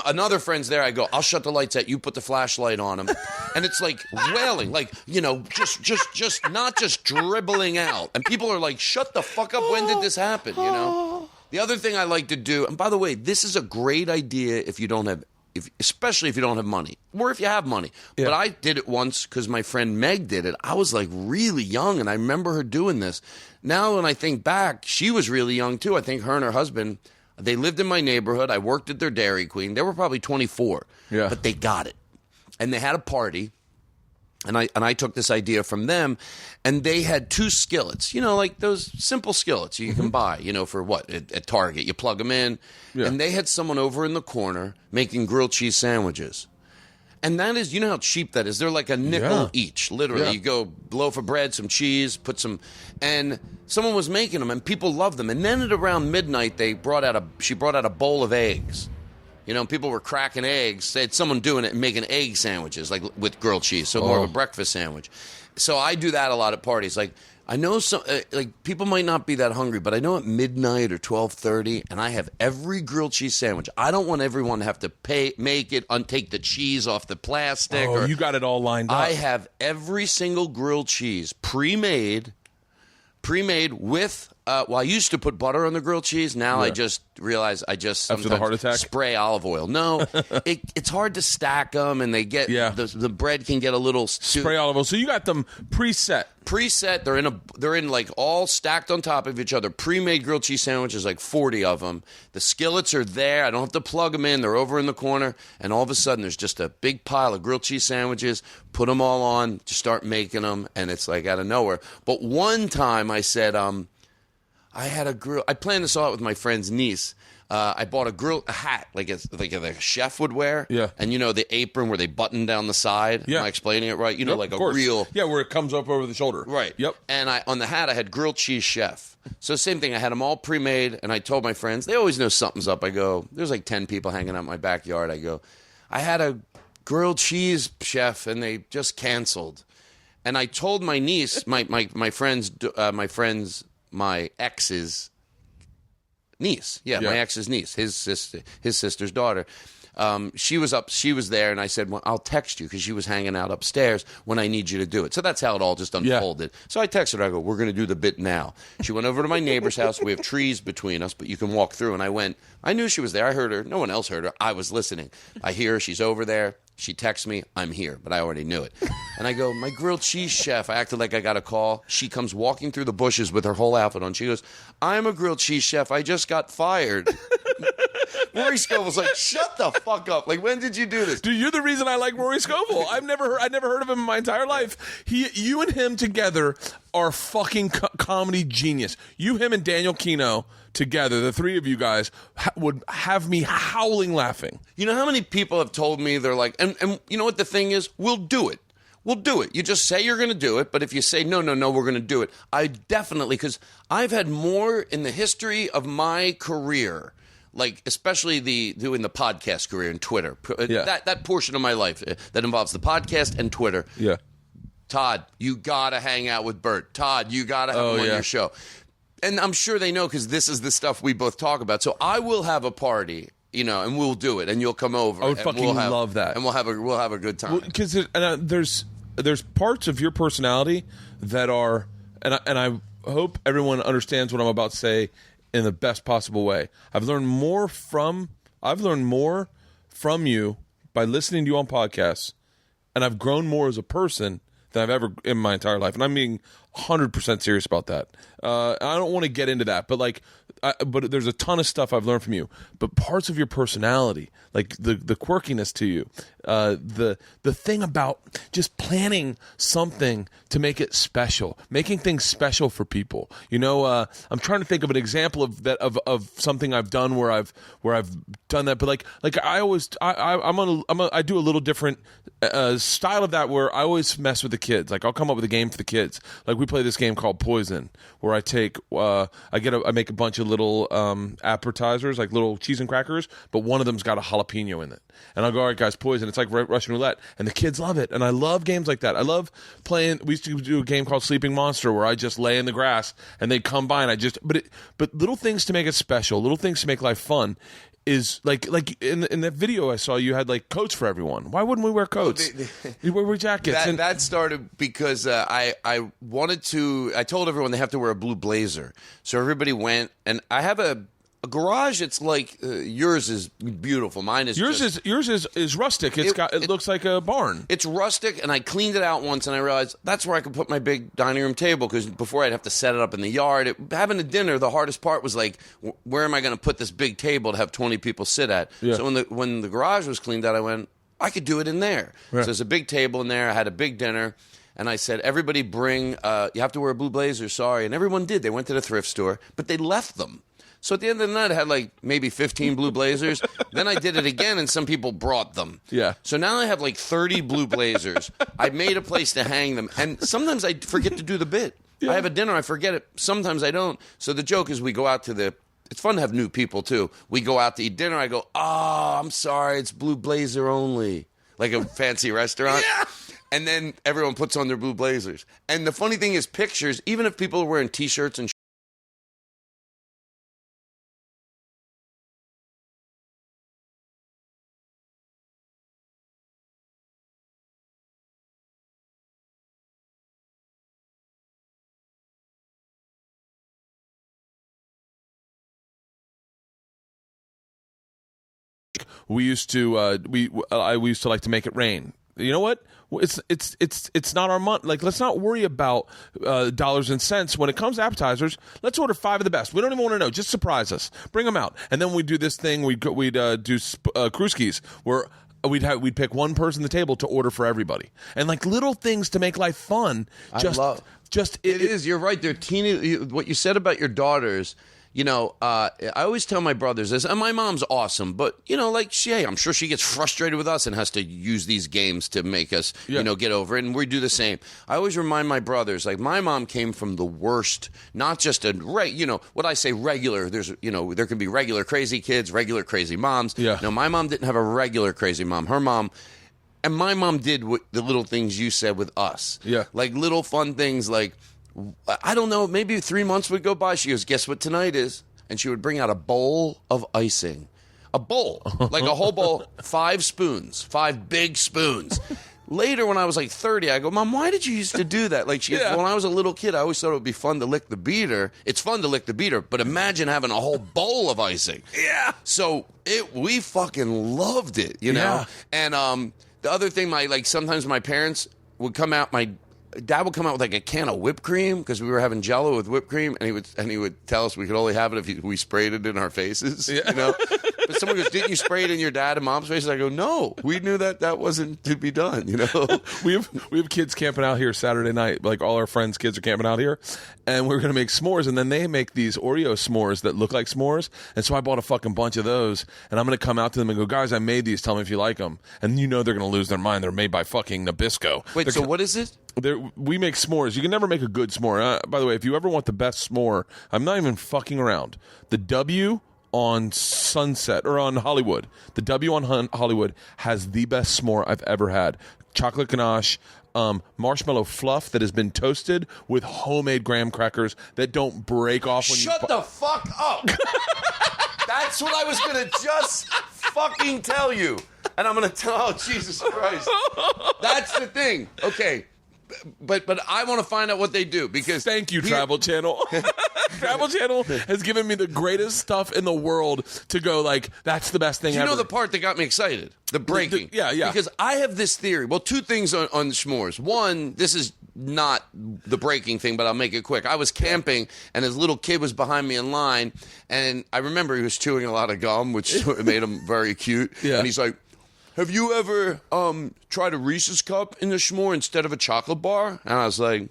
Another friend's there. I go, I'll shut the lights out. You put the flashlight on him. And it's wailing, just not just dribbling out. And people are like, shut the fuck up. When did this happen? The other thing I like to do, and by the way, this is a great idea if you don't have, especially if you don't have money, or if you have money. Yeah. But I did it once because my friend Meg did it. I was really young, and I remember her doing this. Now when I think back, she was really young too. I think her and her husband, they lived in my neighborhood. I worked at their Dairy Queen. They were probably 24, but they got it. And they had a party, and I took this idea from them, and they had two skillets, those simple skillets you can buy, for what, at Target. You plug them in, and they had someone over in the corner making grilled cheese sandwiches. And that is, how cheap that is. They're like a nickel each, literally. Yeah. You go loaf of bread, some cheese, put some, and someone was making them, and people loved them. And then at around midnight, she brought out a bowl of eggs. People were cracking eggs. They had someone doing it and making egg sandwiches, with grilled cheese, so more of a breakfast sandwich. So I do that a lot at parties. I know some, people might not be that hungry, but I know at midnight or 12:30, and I have every grilled cheese sandwich. I don't want everyone to have to make it, take the cheese off the plastic. Oh, you got it all lined up. I have every single grilled cheese pre-made with, I used to put butter on the grilled cheese. Now I just realize I just After the heart attack? spray olive oil. No, it's hard to stack them, and they get, the bread can get a little... Spray olive oil. So you got them preset. They're in all stacked on top of each other. Pre-made grilled cheese sandwiches, 40 of them. The skillets are there. I don't have to plug them in. They're over in the corner. And all of a sudden, there's just a big pile of grilled cheese sandwiches. Put them all on, just start making them, and it's out of nowhere. But one time I said, I had a grill. I planned this out with my friend's niece. I bought a hat like a chef would wear. Yeah. And the apron where they button down the side. Yeah. Am I explaining it right? Like of a course. real... Yeah, where it comes up over the shoulder. Right. Yep. And on the hat, I had grilled cheese chef. So same thing. I had them all pre-made, and I told my friends, they always know something's up. I go, there's 10 people hanging out in my backyard. I go, I had a grilled cheese chef, and they just canceled. And I told my niece, my ex's niece. Yeah, my ex's niece, his sister's daughter. She was there, and I said, well, I'll text you, because she was hanging out upstairs when I need you to do it. So that's how it all just unfolded. So I texted her. I go, we're going to do the bit now. She went over to my neighbor's house. We have trees between us, but you can walk through. And I knew she was there. I heard her. No one else heard her. I was listening. I hear her. She's over there. She texts me, I'm here, but I already knew it. And I go, my grilled cheese chef. I acted like I got a call. She comes walking through the bushes with her whole outfit on. She goes, I'm a grilled cheese chef. I just got fired. Rory Scovel's like, shut the fuck up. Like, when did you do this? Dude, you're the reason I like Rory Scovel. I'd never heard of him in my entire life. You and him together are fucking comedy genius. You, him, and Daniel Kino together, the three of you guys, would have me howling laughing. You know how many people have told me, they're like, and you know what the thing is? We'll do it. We'll do it. You just say you're going to do it, but if you say, no, we're going to do it, I definitely, because I've had more in the history of my career, like especially doing the podcast career and Twitter, that portion of my life that involves the podcast and Twitter. Yeah. Todd, you got to hang out with Bert. Todd, you got to have him on your show. And I'm sure they know, because this is the stuff we both talk about. So I will have a party, and we'll do it, and you'll come over. I would fucking love that, and we'll have a good time. Because there's parts of your personality that are, and I hope everyone understands what I'm about to say in the best possible way. I've learned more from you by listening to you on podcasts, and I've grown more as a person than I've ever in my entire life, and I'm being 100% serious about that. I don't want to get into that, but but there's a ton of stuff I've learned from you. But parts of your personality, like the quirkiness to you, the thing about just planning something to make it special, making things special for people. I'm trying to think of an example of that of something I've done where I've done that. But I do a little different style of that, where I always mess with the kids. Like, I'll come up with a game for the kids. Like, we play this game called Poison, where I take I make a bunch of little appetizers, like little cheese and crackers, but one of them's got a jalapeno in it. And I'll go, all right, guys, Poison. It's like Russian roulette, and the kids love it. And I love games like that. I love playing. We used to do a game called Sleeping Monster, where I just lay in the grass and they'd come by, and but little things to make it special, little things to make life fun. Is like in that video I saw, you had like coats for everyone. Why wouldn't we wear coats? You wear jackets. That started because I wanted to. I told everyone they have to wear a blue blazer, so everybody went. And I have a garage. It's like yours is beautiful. Mine is yours is rustic. It looks like a barn. It's rustic, and I cleaned it out once, and I realized that's where I could put my big dining room table, because before I'd have to set it up in the yard. Having a dinner, the hardest part was like, where am I going to put this big table to have 20 people sit at? Yeah. So when the garage was cleaned out, I went, I could do it in there. Right. So there's a big table in there. I had a big dinner. And I said, everybody bring, you have to wear a blue blazer, sorry. And everyone did. They went to the thrift store, but they left them. So at the end of the night, I had like maybe 15 blue blazers. Then I did it again, and some people brought them. Yeah. So now I have like 30 blue blazers. I made a place to hang them. And sometimes I forget to do the bit. Yeah. I have a dinner, I forget it. Sometimes I don't. So the joke is, we go out to it's fun to have new people too. We go out to eat dinner. I go, I'm sorry, it's blue blazer only. Like a fancy restaurant. Yeah. And then everyone puts on their blue blazers. And the funny thing is, pictures, even if people are wearing T-shirts and we used to we used to like to make it rain. You know what? It's not our month. Like, let's not worry about dollars and cents when it comes to appetizers. Let's order 5 of the best. We don't even want to know. Just surprise us. Bring them out, and then we do this thing. We'd do Kruskis, where we'd pick one person at the table to order for everybody, and like little things to make life fun. It is. You're right. They're teeny. What you said about your daughters. I always tell my brothers this, and my mom's awesome, but, like, I'm sure she gets frustrated with us and has to use these games to make us, get over it, and we do the same. I always remind my brothers, like, my mom came from the worst, not just what I say regular, there's, there can be regular crazy kids, regular crazy moms. Yeah. No, my mom didn't have a regular crazy mom. Her mom... And my mom did the little things you said with us. Yeah. Like, little fun things like... I don't know, maybe 3 months would go by. She goes, guess what tonight is? and she would bring out a bowl of icing. A bowl, like a whole bowl, 5 spoons, 5 big spoons. Later, when I was like 30, I go, Mom, why did you used to do that? Like, when I was a little kid, I always thought it would be fun to lick the beater. It's fun to lick the beater, but imagine having a whole bowl of icing. Yeah. So we fucking loved it, you know? And the other thing, sometimes my parents would come out, my dad would come out with like a can of whipped cream because we were having Jell-O with whipped cream, and he would tell us we could only have it if we sprayed it in our faces, you know? But someone goes, didn't you spray it in your dad and mom's faces? I go, no, we knew that wasn't to be done, you know? we have kids camping out here Saturday night. Like, all our friends' kids are camping out here, and we're going to make s'mores, and then they make these Oreo s'mores that look like s'mores, and so I bought a fucking bunch of those, and I'm going to come out to them and go, guys, I made these, tell me if you like them. And you know they're going to lose their mind. They're made by fucking Nabisco. Wait, so what is it? We make s'mores. You can never make a good s'more. By the way, if you ever want the best s'more, I'm not even fucking around. The W on Sunset, or on Hollywood, the W on Hollywood has the best s'more I've ever had. Chocolate ganache, marshmallow fluff that has been toasted with homemade graham crackers that don't break off when Shut the fuck up! That's what I was going to just fucking tell you. And I'm going to tell, oh, Jesus Christ. That's the thing. Okay. But I want to find out what they do, because thank you, Travel Channel. Travel Channel has given me the greatest stuff in the world to go like, that's the best thing ever. You know the part that got me excited? The breaking. Yeah. Because I have this theory. Well, 2 things on s'mores. One, this is not the breaking thing, but I'll make it quick. I was camping, and this little kid was behind me in line, and I remember he was chewing a lot of gum, which made him very cute. Yeah. And he's like, have you ever tried a Reese's cup in the s'more instead of a chocolate bar? And I was like,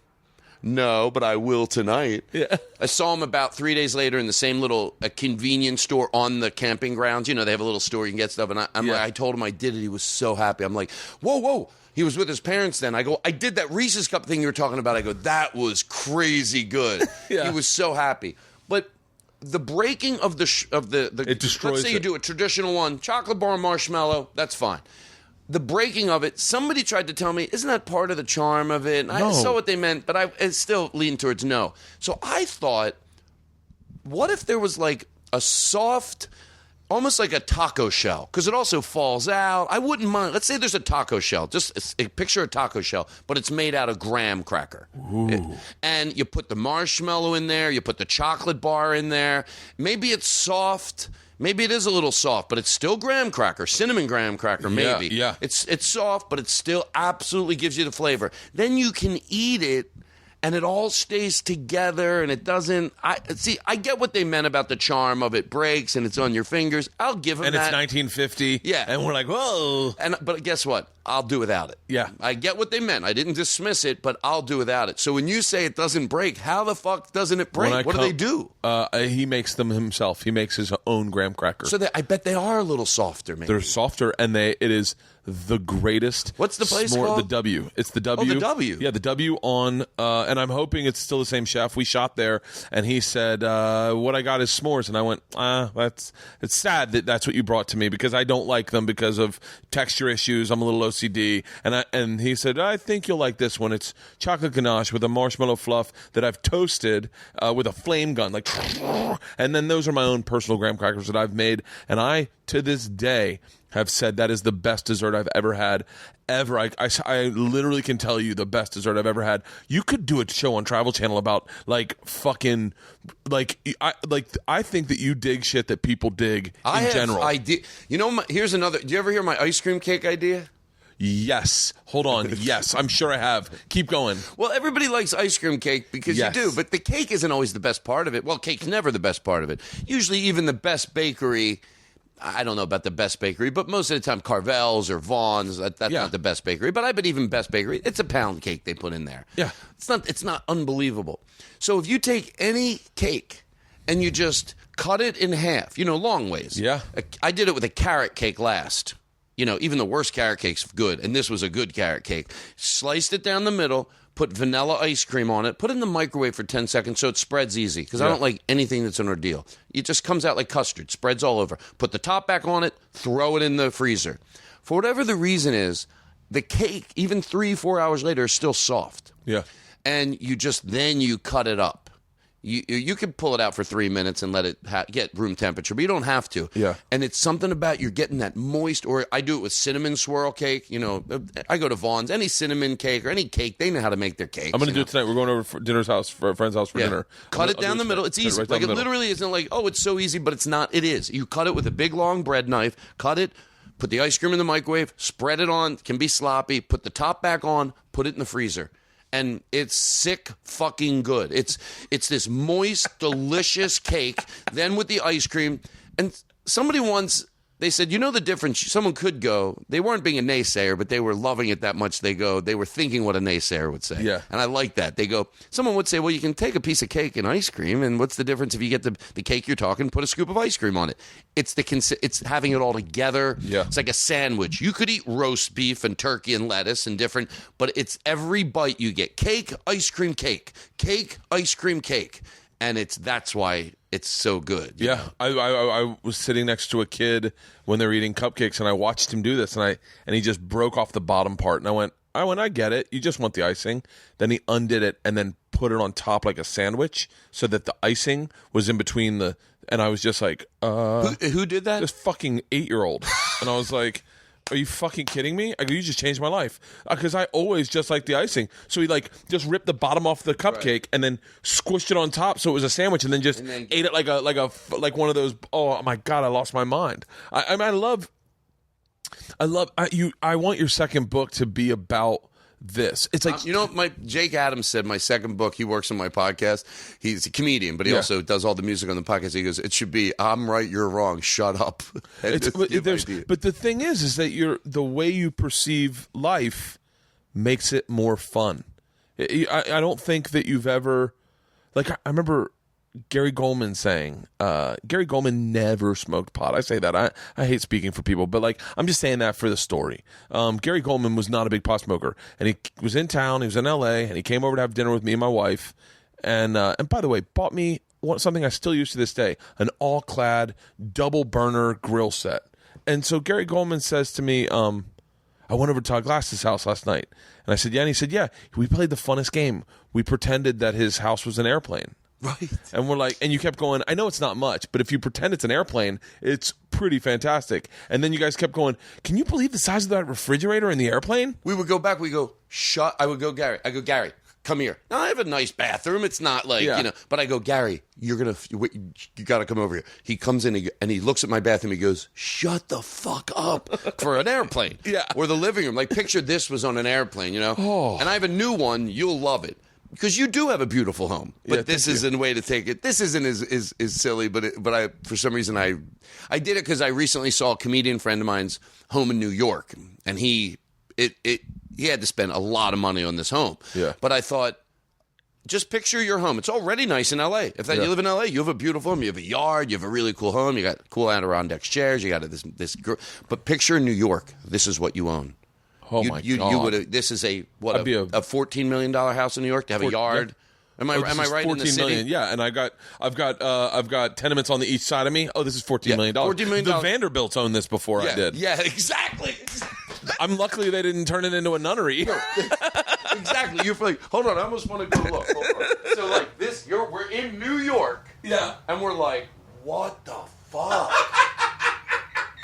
no, but I will tonight. Yeah. I saw him about 3 days later in the same little convenience store on the camping grounds. You know, they have a little store you can get stuff. And I told him I did it. He was so happy. I'm like, whoa. He was with his parents then. I go, I did that Reese's cup thing you were talking about. I go, that was crazy good. Yeah. He was so happy. But the breaking of it destroys. Let's say you do a traditional one, chocolate bar marshmallow, that's fine. The breaking of it, somebody tried to tell me, isn't that part of the charm of it? And I saw what they meant, but I still lean towards no. So I thought, what if there was like a soft, almost like a taco shell, because it also falls out. I wouldn't mind. Let's say there's a taco shell. Just picture a taco shell, but it's made out of graham cracker. And you put the marshmallow in there. You put the chocolate bar in there. Maybe it's soft. Maybe it is a little soft, but it's still graham cracker, cinnamon graham cracker, maybe. Yeah. It's soft, but it still absolutely gives you the flavor. Then you can eat it, and it all stays together, and it doesn't. I get what they meant about the charm of it breaks and it's on your fingers. I'll give them that. And it's 1950. Yeah. And we're like, whoa. But guess what? I'll do without it. Yeah. I get what they meant. I didn't dismiss it, but I'll do without it. So when you say it doesn't break, how the fuck doesn't it break? What do they do? He makes them himself. He makes his own graham cracker. So I bet they are a little softer, maybe. They're softer, and it is the greatest. What's the place s'more, called? The W. It's the W. Oh, the W. Yeah, the W on, and I'm hoping it's still the same chef. We shot there, and he said, what I got is s'mores. And I went, it's sad that that's what you brought to me, because I don't like them because of texture issues. I'm a little OCD. And he said, I think you'll like this one. It's chocolate ganache with a marshmallow fluff that I've toasted with a flame gun. And then those are my own personal graham crackers that I've made. And I, to this day, have said that is the best dessert I've ever had. Ever. I literally can tell you the best dessert I've ever had. You could do a show on Travel Channel about I think that you dig shit that people dig in general. You know, here's another. Do you ever hear my ice cream cake idea? Yes. Hold on. Yes, I'm sure I have. Keep going. Well, everybody likes ice cream cake because you do, but the cake isn't always the best part of it. Well, cake's never the best part of it. Usually even the best bakery, I don't know about the best bakery, but most of the time Carvel's or Vaughn's, that's not the best bakery. But I bet even best bakery, it's a pound cake they put in there. Yeah. It's not unbelievable. So if you take any cake and you just cut it in half, long ways. Yeah. I did it with a carrot cake last. Even the worst carrot cake's good, and this was a good carrot cake. Sliced it down the middle, put vanilla ice cream on it, put it in the microwave for 10 seconds so it spreads easy, because I don't like anything that's an ordeal. It just comes out like custard, spreads all over. Put the top back on it, throw it in the freezer. For whatever the reason is, the cake, even 3-4 hours later, is still soft. Yeah. And you cut it up. You could pull it out for 3 minutes and let it get room temperature, but you don't have to. Yeah. And it's something about you're getting that moist, or I do it with cinnamon swirl cake. You know, I go to Vaughn's, any cinnamon cake or any cake, they know how to make their cakes. I'm going to do it tonight. We're going over for for a friend's house for dinner. Cut it down the middle. It's easy. Like, it literally isn't like, oh, it's so easy, but it's not. It is. You cut it with a big, long bread knife, cut it, put the ice cream in the microwave, spread it on, can be sloppy, put the top back on, put it in the freezer. And it's sick fucking good. It's this moist, delicious cake, then with the ice cream. And somebody once, they said, you know the difference? Someone could go, they weren't being a naysayer, but they were loving it that much. They were thinking what a naysayer would say. Yeah. And I like that. They go, someone would say, well, you can take a piece of cake and ice cream, and what's the difference if you get the cake you're talking, put a scoop of ice cream on it? It's having it all together. Yeah. It's like a sandwich. You could eat roast beef and turkey and lettuce and different, but it's every bite you get. Cake, ice cream, cake. Cake, ice cream, cake. And that's why it's so good. Yeah, I was sitting next to a kid when they were eating cupcakes, and I watched him do this, and he just broke off the bottom part, and I went, I get it. You just want the icing. Then he undid it and then put it on top like a sandwich, so that the icing was in between the. And I was just like, Who did that? This fucking 8-year-old, and I was like. Are you fucking kidding me? I go, you just changed my life. Because I always just like the icing. So he just ripped the bottom off the cupcake and then squished it on top so it was a sandwich, and then ate it like one of those. Oh my God, I lost my mind. I want your second book to be about this. It's like Jake Adams said my second book, he works on my podcast. He's a comedian, but he also does all the music on the podcast. He goes, it should be I'm right, you're wrong, shut up. But the thing is that the way you perceive life makes it more fun. I don't think that you've ever, like, I remember Gary Goldman saying, Gary Goldman never smoked pot. I say that. I hate speaking for people, but like, I'm just saying that for the story. Gary Goldman was not a big pot smoker, and he was in town. He was in LA, and he came over to have dinner with me and my wife. And by the way, bought me something I still use to this day, an all-clad double burner grill set. And so Gary Goldman says to me, I went over to Todd Glass's house last night. And I said, yeah. And he said, yeah, we played the funnest game. We pretended that his house was an airplane. Right. And we're like, and you kept going, I know it's not much, but if you pretend it's an airplane, it's pretty fantastic. And then you guys kept going, can you believe the size of that refrigerator in the airplane? We would go back, I would go, Gary. I go, Gary, come here. Now, I have a nice bathroom. It's not like, but I go, Gary, you got to come over here. He comes in and he looks at my bathroom. He goes, shut the fuck up for an airplane. Yeah. Or the living room. Like, picture this was on an airplane, Oh. And I have a new one. You'll love it. Because you do have a beautiful home, but this isn't a way to take it. This isn't as silly, but I for some reason I did it because I recently saw a comedian friend of mine's home in New York, and he had to spend a lot of money on this home. Yeah. But I thought, just picture your home. It's already nice in L.A. You live in L.A., you have a beautiful home. You have a yard. You have a really cool home. You got cool Adirondack chairs. You got this. But picture New York. This is what you own. Oh my God! You would. This is a $14 million house in New York to have a yard. Yeah. Am I right? 14 in the city? million, yeah. And I've got tenements on the east side of me. Oh, this is $14 million. $14 million. The Vanderbilts owned this before I did. Yeah, exactly. I'm luckily they didn't turn it into a nunnery. Exactly. You're like, hold on, I almost want to go look. So like this, we're in New York. Yeah. And we're like, what the fuck?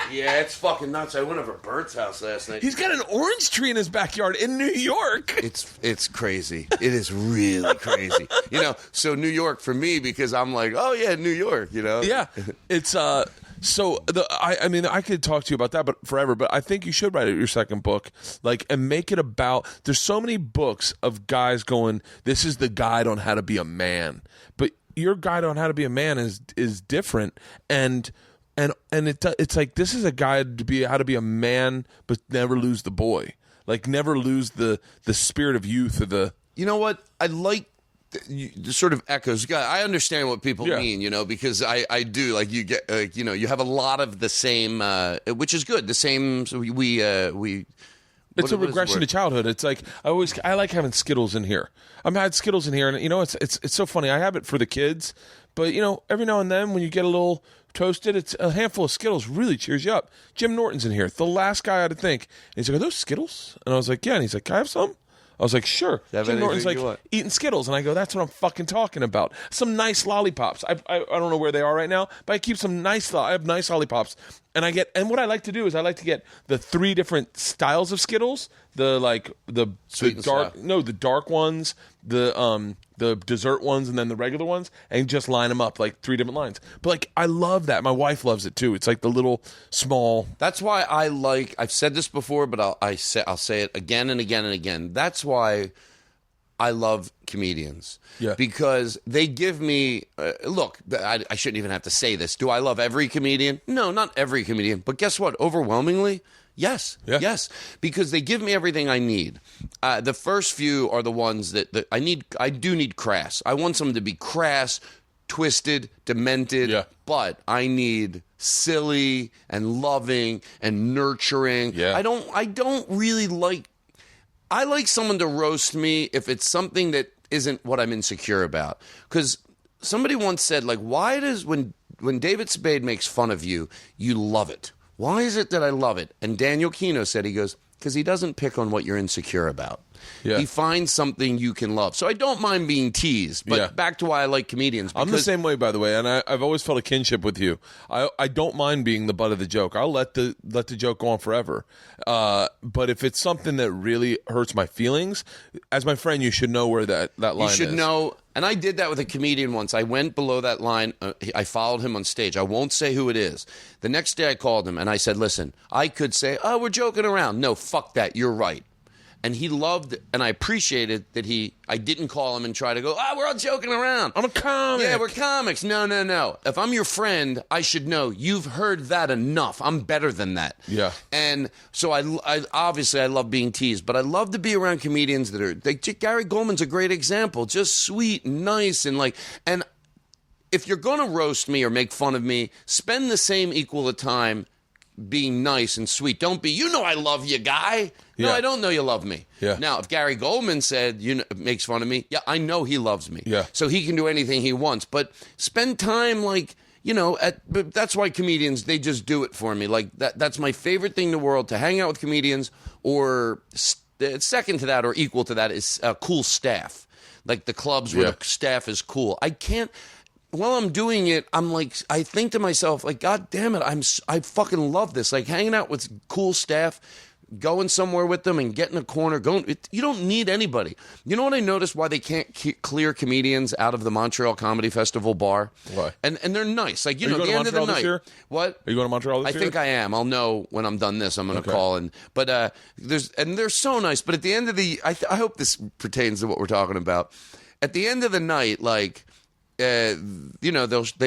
Yeah, it's fucking nuts. I went over Bert's house last night. He's got an orange tree in his backyard in New York. It's crazy. It is really crazy. So New York for me, because I'm like, oh yeah, New York, Yeah. It's so I could talk to you about that but forever, but I think you should write your second book, and make it about, there's so many books of guys going, this is the guide on how to be a man. But your guide on how to be a man is different, and it's like, this is a guide to how to be a man, but never lose the boy, never lose the spirit of youth or the. You know what? I like the sort of echoes. I understand what people mean, because I do. Like, you get, you have a lot of the same, which is good. The same. So we. It's a regression to childhood. It's like I like having Skittles in here. I've had Skittles in here, and it's so funny. I have it for the kids, but every now and then when you get a little toasted, it's a handful of Skittles really cheers you up. Jim Norton's in here, the last guy I had to think. And he's like, are those Skittles? And I was like, yeah. And he's like, can I have some? I was like, sure. Have Jim Norton's anything like, you want. eating Skittles. And I go, that's what I'm fucking talking about. Some nice lollipops. I don't know where they are right now, but I keep some nice, I have nice lollipops. And what I like to do is I like to get the 3 different styles of Skittles. The Sweet and dark, sour. no, the dark ones, the dessert ones, and then the regular ones, and just line them up like 3 different lines. But like, I love that. My wife loves it too. It's like the little small. That's why I've said this before, but I'll say it again and again and again. That's why I love comedians. Yeah. Because they give me, look, I shouldn't even have to say this. Do I love every comedian? No, not every comedian. But guess what? Overwhelmingly, yes. Yeah. Yes. Because they give me everything I need. The first few are the ones that I need. I do need crass. I want someone to be crass, twisted, demented. Yeah. But I need silly and loving and nurturing. Yeah. I don't really like. I like someone to roast me if it's something that isn't what I'm insecure about. Because somebody once said, like, why does when David Spade makes fun of you, you love it? Why is it that I love it? And Daniel Kino said, he goes, because he doesn't pick on what you're insecure about. Yeah. He finds something you can love. So I don't mind being teased. But Yeah. back to why I like comedians. I'm the same way, by the way, and I've always felt a kinship with you. I don't mind being the butt of the joke. I'll let the joke go on forever. But if it's something that really hurts my feelings, as my friend, you should know where that line is. You should know. And I did that with a comedian once. I went below that line. I followed him on stage. I won't say who it is. The next day I called him and I said, listen, I could say, oh, we're joking around. No, fuck that. You're right. And he loved, and I appreciated that I didn't call him and try to go, we're all joking around. I'm a comic. Yeah, we're comics. No. If I'm your friend, I should know you've heard that enough. I'm better than that. Yeah. And so I obviously I love being teased, but I love to be around comedians that are, Gary Goldman's a great example, just sweet and nice and and if you're going to roast me or make fun of me, spend the same equal of time being nice and sweet. Don't be, I love you, guy. No, Yeah. I don't know you love me. Yeah. Now, if Gary Goldman said, makes fun of me, yeah, I know he loves me. Yeah. So he can do anything he wants. But spend time but that's why comedians, they just do it for me. Like that's my favorite thing in the world, to hang out with comedians, or second to that or equal to that is cool staff. Like the clubs where the staff is cool. I can't. While I'm doing it, I'm like, I think to myself, like, God damn it, I fucking love this. Like hanging out with cool staff, going somewhere with them and getting a corner. You don't need anybody. You know what I noticed? Why they can't clear comedians out of the Montreal Comedy Festival bar? Why? And they're nice. Like, Are you at going the to end of the Montreal this night. year? What? Are you going to Montreal this I year? think I am. I'll know when I'm done this. I'm going to call but they're so nice. But at the end of I hope this pertains to what we're talking about. At the end of the night, like, they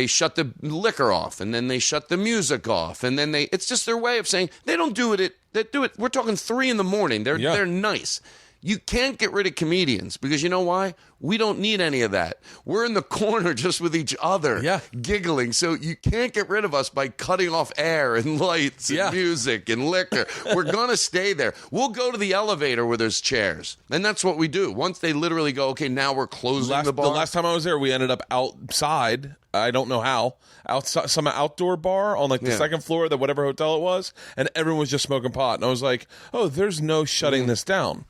shut the liquor off, and then they shut the music off, and then it's just their way of saying they don't do it. They do it. We're talking 3 a.m. They're nice. You can't get rid of comedians because you know why? We don't need any of that. We're in the corner just with each other, giggling. So you can't get rid of us by cutting off air and lights and music and liquor. We're going to stay there. We'll go to the elevator where there's chairs. And that's what we do. Once they literally go, okay, now we're closing the bar. The last time I was there, we ended up outside. I don't know how. Outside, some outdoor bar on like the second floor of whatever hotel it was. And everyone was just smoking pot. And I was like, oh, there's no shutting this down.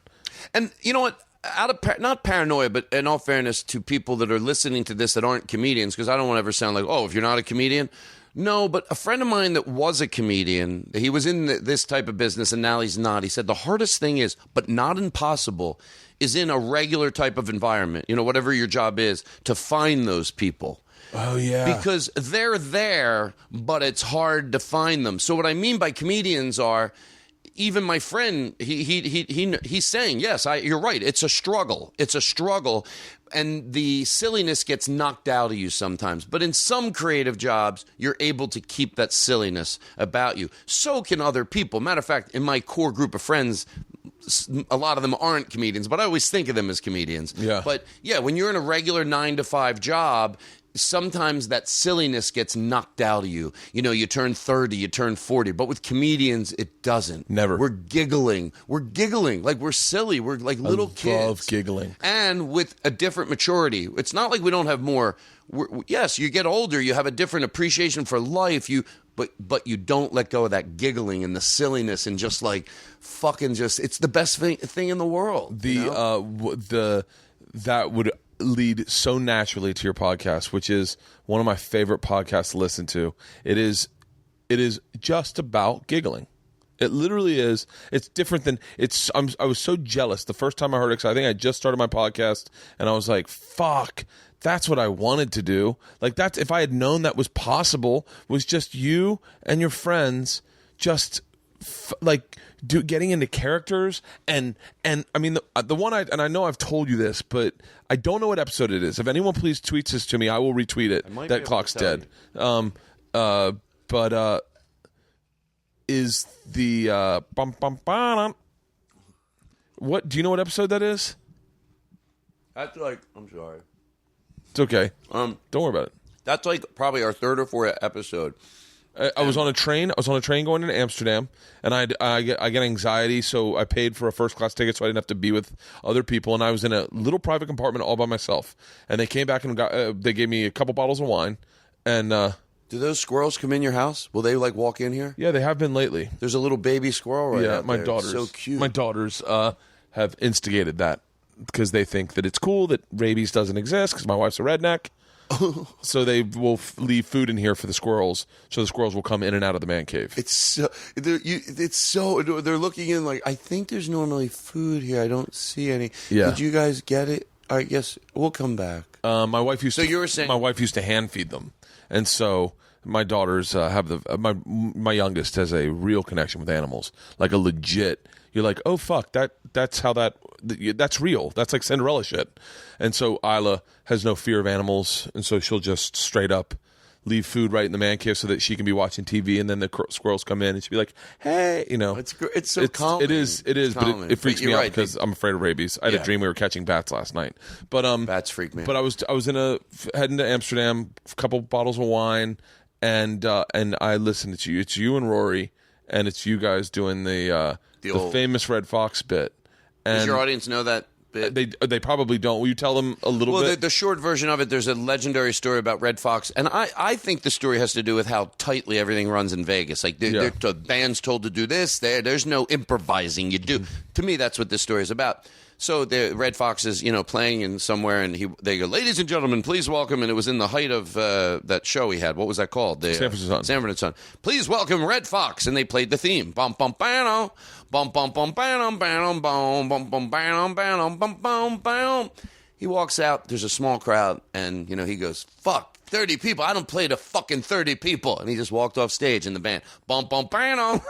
And you know what? Out of not paranoia, but in all fairness to people that are listening to this that aren't comedians, because I don't want to ever sound like, oh, if you're not a comedian. No, but a friend of mine that was a comedian, he was in this type of business and now he's not. He said the hardest thing is, but not impossible, is in a regular type of environment, whatever your job is, to find those people. Oh, yeah. Because they're there, but it's hard to find them. So what I mean by comedians are, even my friend, he's saying, yes, you're right. It's a struggle. It's a struggle. And the silliness gets knocked out of you sometimes. But in some creative jobs, you're able to keep that silliness about you. So can other people. Matter of fact, in my core group of friends, a lot of them aren't comedians, but I always think of them as comedians. Yeah. But yeah, when you're in a regular 9-to-5 job, sometimes that silliness gets knocked out of you. You turn 30, you turn 40, but with comedians, it doesn't. Never. We're giggling. Like we're silly. We're like little kids. I love giggling. And with a different maturity. It's not like we don't have more. Yes, you get older, you have a different appreciation for life. but you don't let go of that giggling and the silliness and just like fucking just it's the best thing in the world. That would lead so naturally to your podcast, which is one of my favorite podcasts to listen to. It is just about giggling. It literally is. It's different than it's. I was so jealous the first time I heard it. 'Cause I think I just started my podcast, and I was like, "Fuck, that's what I wanted to do." Like that's if I had known that was possible, was just you and your friends, just getting into characters and I mean the one I know I've told you this, but I don't know what episode it is. If anyone please tweets this to me, I will retweet it. That clock's dead. But is the bum bum bum? What do you know what episode that is? That's like I'm sorry. It's okay. Don't worry about it. That's like probably our third or fourth episode. I was on a train. I was on a train going into Amsterdam, and I get anxiety, so I paid for a first class ticket so I didn't have to be with other people. And I was in a little private compartment all by myself. And they came back and they gave me a couple bottles of wine. And do those squirrels come in your house? Will they like walk in here? Yeah, they have been lately. There's a little baby squirrel right out my there. daughters. So cute. My daughters have instigated that because they think that it's cool that rabies doesn't exist because my wife's a redneck. So they will leave food in here for the squirrels, so the squirrels will come in and out of the man cave. They're looking in like, I think there's normally food here. I don't see any. Yeah. Did you guys get it? I guess we'll come back. My wife used. So you were saying my wife used to hand feed them, and so my daughters have my youngest has a real connection with animals, like a legit. You're like, oh fuck, that's how that's real. That's like Cinderella shit. And so Isla has no fear of animals, and so she'll just straight up leave food right in the man cave so that she can be watching TV, and then the squirrels come in, and she'll be like, hey, you know. It's so calming. It is, but it freaks me out because I'm afraid of rabies. I had a dream we were catching bats last night. But bats freak me out. But I was heading to Amsterdam, a couple bottles of wine, and I listened to you. It's you and Rory, and it's you guys doing the famous Red Fox bit. And does your audience know that bit? They probably don't. Will you tell them a little bit? Well, the short version of it, there's a legendary story about Red Fox, and I think the story has to do with how tightly everything runs in Vegas. Like, the band's told to do this, there's no improvising. You do. To me, that's what this story is about. So the Red Fox is, playing in somewhere, and they go, ladies and gentlemen, please welcome, and it was in the height of that show he had. What was that called? Sanford and Son. Please welcome Red Fox, and they played the theme. Bum bum bam, bum bum bum bam, bam bum bum bum bam, bam bum bum bam. He walks out. There's a small crowd, and he goes, "Fuck, 30 people. I don't play to fucking 30 people." And he just walked off stage, and the band, bum bum bam,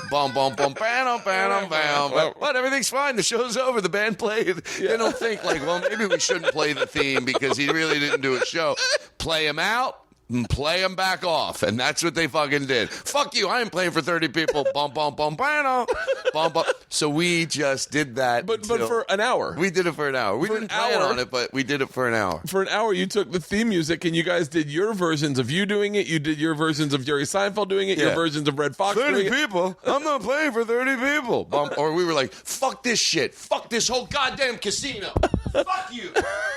bum bum bum bam, bam bam. But everything's fine. The show's over. The band played. They don't think like, well, maybe we shouldn't play the theme because he really didn't do a show. Play him out. And play them back off, and that's what they fucking did. Fuck you! I ain't playing for 30 people. Bum bum bum bam, bum bum. So we just did that, but for an hour. We did it for an hour. We didn't plan on it, but we did it for an hour. For an hour, you took the theme music, and you guys did your versions of you doing it. You did your versions of Jerry Seinfeld doing it. Your versions of Red Fox. 30 people. I'm not playing for 30 people. Or we were like, fuck this shit. Fuck this whole goddamn casino. Fuck you.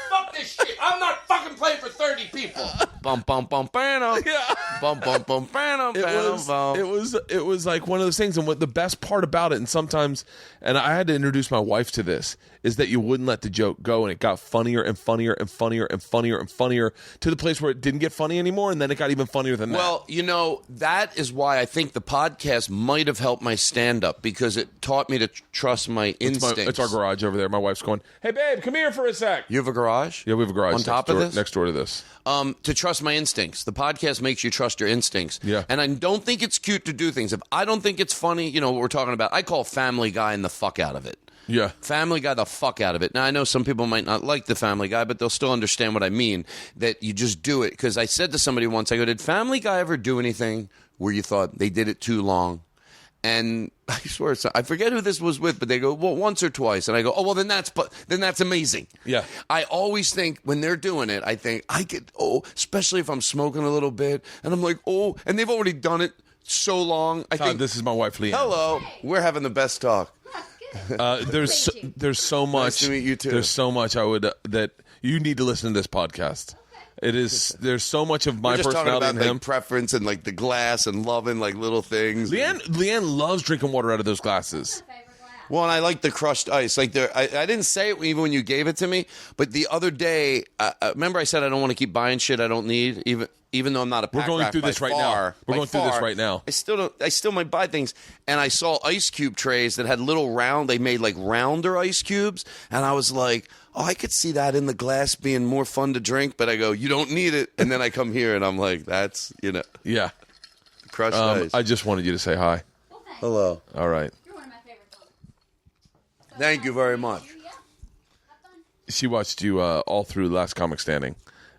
Fuck this shit. I'm not fucking playing for 30 people. Bum bum bum. Yeah. Bum, bum, bum, bam, it was like one of those things, and what the best part about it, and sometimes, and I had to introduce my wife to this, is that you wouldn't let the joke go, and it got funnier and funnier and funnier and funnier and funnier to the place where it didn't get funny anymore, and then it got even funnier than that. Well, that is why I think the podcast might have helped my stand-up, because it taught me to trust my instincts. It's our garage over there. My wife's going, "Hey babe, come here for a sec." You have a garage? Yeah, we have a garage on top of this? Next door to this. To trust my instincts. The podcast makes you trust your instincts. Yeah. And I don't think it's cute to do things. If I don't think it's funny, what we're talking about, I call Family Guy and the fuck out of it. Yeah. Family Guy the fuck out of it. Now, I know some people might not like the Family Guy, but they'll still understand what I mean, that you just do it. Because I said to somebody once, I go, did Family Guy ever do anything where you thought they did it too long? And I swear, I forget who this was with, but they go, well, once or twice. And I go, oh, well, then that's amazing. Yeah. I always think when they're doing it, I think I could, especially if I'm smoking a little bit. And I'm like, and they've already done it so long. I think this is my wife, Leanne. Hello. We're having the best talk. There's so much. Nice to meet you too. There's so much that you need to listen to this podcast. It is. There's so much of my We're just talking personality about in him. like preference and like the glass and loving like little things. Leanne loves drinking water out of those glasses. Well, and I like the crushed ice. Like I didn't say it even when you gave it to me, but the other day, remember I said I don't want to keep buying shit I don't need, even though I'm not a pack We're going rat through by this right far, now. We're by going through this far. right now. I still might buy things, and I saw ice cube trays that had little round. They made like rounder ice cubes, and I was like, oh, I could see that in the glass being more fun to drink. But I go, you don't need it, and then I come here and I'm like, that's Yeah. crushed ice. I just wanted you to say hi. Well, thanks. Hello. All right. You're one of my favorite dogs. So Thank you very much. Yeah. Have fun. She watched you all through Last Comic Standing,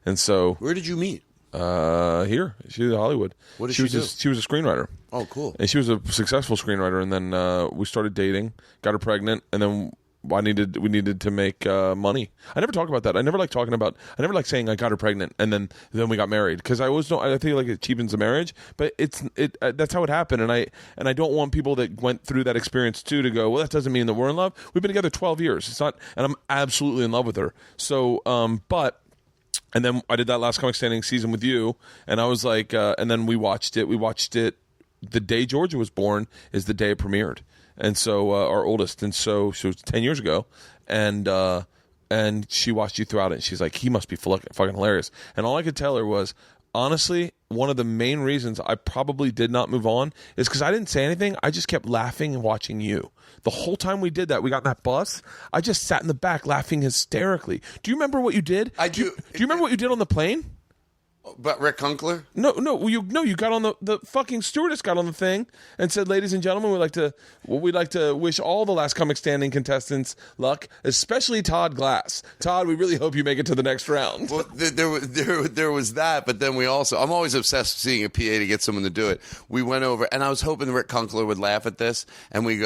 and so Where did you meet? here she was in Hollywood. What did she she do? She was a screenwriter. Oh, cool. And she was a successful screenwriter, and then we started dating, got her pregnant, and then we needed to make money. I never talk about that. I never like saying I got her pregnant, and then we got married, because I always don't. I think like it cheapens the marriage, but that's how it happened, and I don't want people that went through that experience too to go, well, that doesn't mean that we're in love. We've been together 12 years. It's not, and I'm absolutely in love with her. So, but. And then I did that Last Comic Standing season with you, and I was like, and then we watched it. We watched it the day Georgia was born is the day it premiered, and so our oldest, and so she was 10 years ago, and she watched you throughout it. And she's like, he must be fucking hilarious. And all I could tell her was, honestly, one of the main reasons I probably did not move on is because I didn't say anything. I just kept laughing and watching you. The whole time we did that, we got in that bus, I just sat in the back laughing hysterically. Do you remember what you did? I Do do. you remember what you did on the plane? But Rick Hunkler? No, you got on the fucking stewardess got on the thing and said, "Ladies and gentlemen, we'd like to wish all the Last Comic Standing contestants luck, especially Todd Glass. Todd, we really hope you make it to the next round." Well, there was that, but then I'm always obsessed with seeing a PA to get someone to do it. We went over, and I was hoping Rick Hunkler would laugh at this, and maybe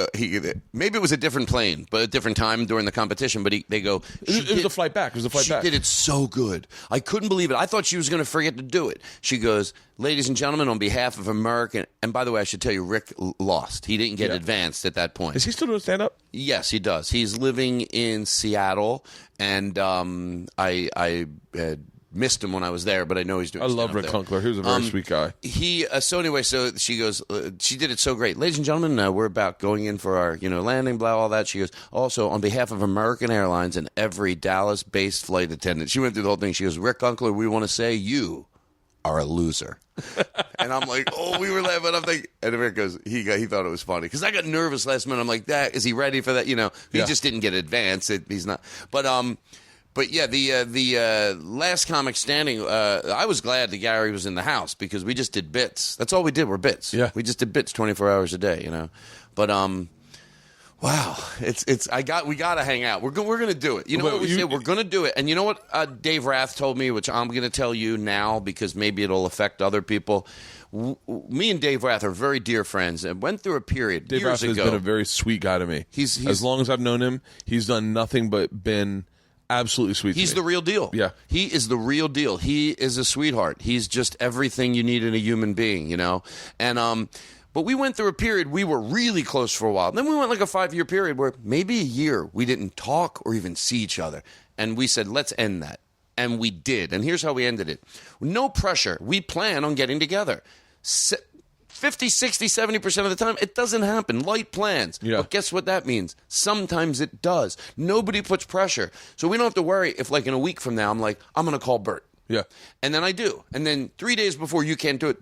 it was a different plane, but a different time during the competition, but they go, It was a flight back. She did it so good. I couldn't believe it. I thought she was going to forget to do it. She goes, "Ladies and gentlemen, on behalf of American," and by the way, I should tell you, Rick lost. He didn't get advanced at that point. Is he still doing stand-up? Yes, he does. He's living in Seattle, and I missed him when I was there, but I know he's doing. I love Rick stand-up there. Hunkler. He was a very sweet guy. So she goes, she did it so great. Ladies and gentlemen, we're about going in for our, landing, blah, all that. She goes, also, on behalf of American Airlines and every Dallas-based flight attendant. She went through the whole thing. She goes, Rick Hunkler, we want to say you are a loser. And I'm like, oh, we were laughing. I'm like, and Rick goes, he thought it was funny. Because I got nervous last minute. I'm like, is he ready for that? He just didn't get advanced. He's not. But yeah, the Last Comic Standing, I was glad that Gary was in the house because we just did bits. That's all we did were bits. Yeah. We just did bits 24 hours a day, But wow, we got to hang out. We're going to do it. You know what we say? We're going to do it. And you know what Dave Rath told me, which I'm going to tell you now because maybe it'll affect other people. Me and Dave Rath are very dear friends and went through a period Dave years Rath has ago. been a very sweet guy to me. He's as long as I've known him, he's done nothing but been absolutely sweet. He's to me. the real deal. Yeah. He is the real deal. He is a sweetheart. He's just everything you need in a human being, And but we went through a period we were really close for a while. Then we went like a 5-year period where maybe a year we didn't talk or even see each other. And we said, let's end that. And we did. And here's how we ended it. No pressure. We plan on getting together. 50, 60, 70% of the time, it doesn't happen. Light plans. Yeah. But guess what that means? Sometimes it does. Nobody puts pressure. So we don't have to worry if, like, in a week from now, I'm like, I'm going to call Bert. Yeah. And then I do. And then 3 days before you can't do it,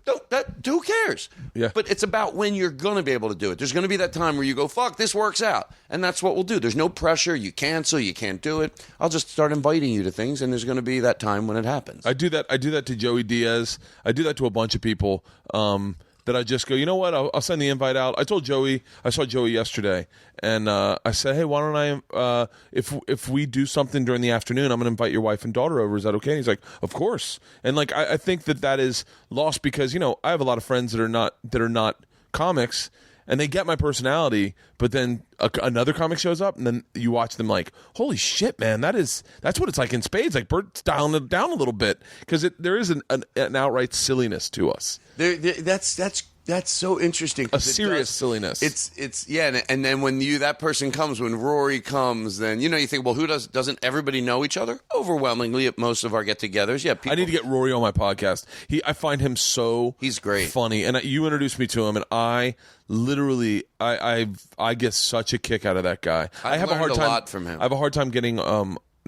who cares? Yeah. But it's about when you're going to be able to do it. There's going to be that time where you go, fuck, this works out. And that's what we'll do. There's no pressure. You cancel. You can't do it. I'll just start inviting you to things, and there's going to be that time when it happens. I do that to Joey Diaz. I do that to a bunch of people. That I just go, you know what? I'll send the invite out. I told Joey, I saw Joey yesterday, and I said, hey, why don't I, if we do something during the afternoon, I'm going to invite your wife and daughter over. Is that okay? And he's like, of course. And like, I think that is lost because, I have a lot of friends that are not comics, and they get my personality, but then another comic shows up, and then you watch them like, holy shit, man, that's what it's like in spades. Like Bert's dialing it down a little bit because there is an outright silliness to us. That's That's so interesting. 'cause A serious silliness. It's yeah, and then when that person comes, when Rory comes, then you think, well, doesn't everybody know each other? Overwhelmingly, at most of our get-togethers, yeah. People, I need to get Rory on my podcast. I find him so He's great. funny, and you introduced me to him, and I literally I get such a kick out of that guy. I have a hard time. A lot from him. I have a hard time getting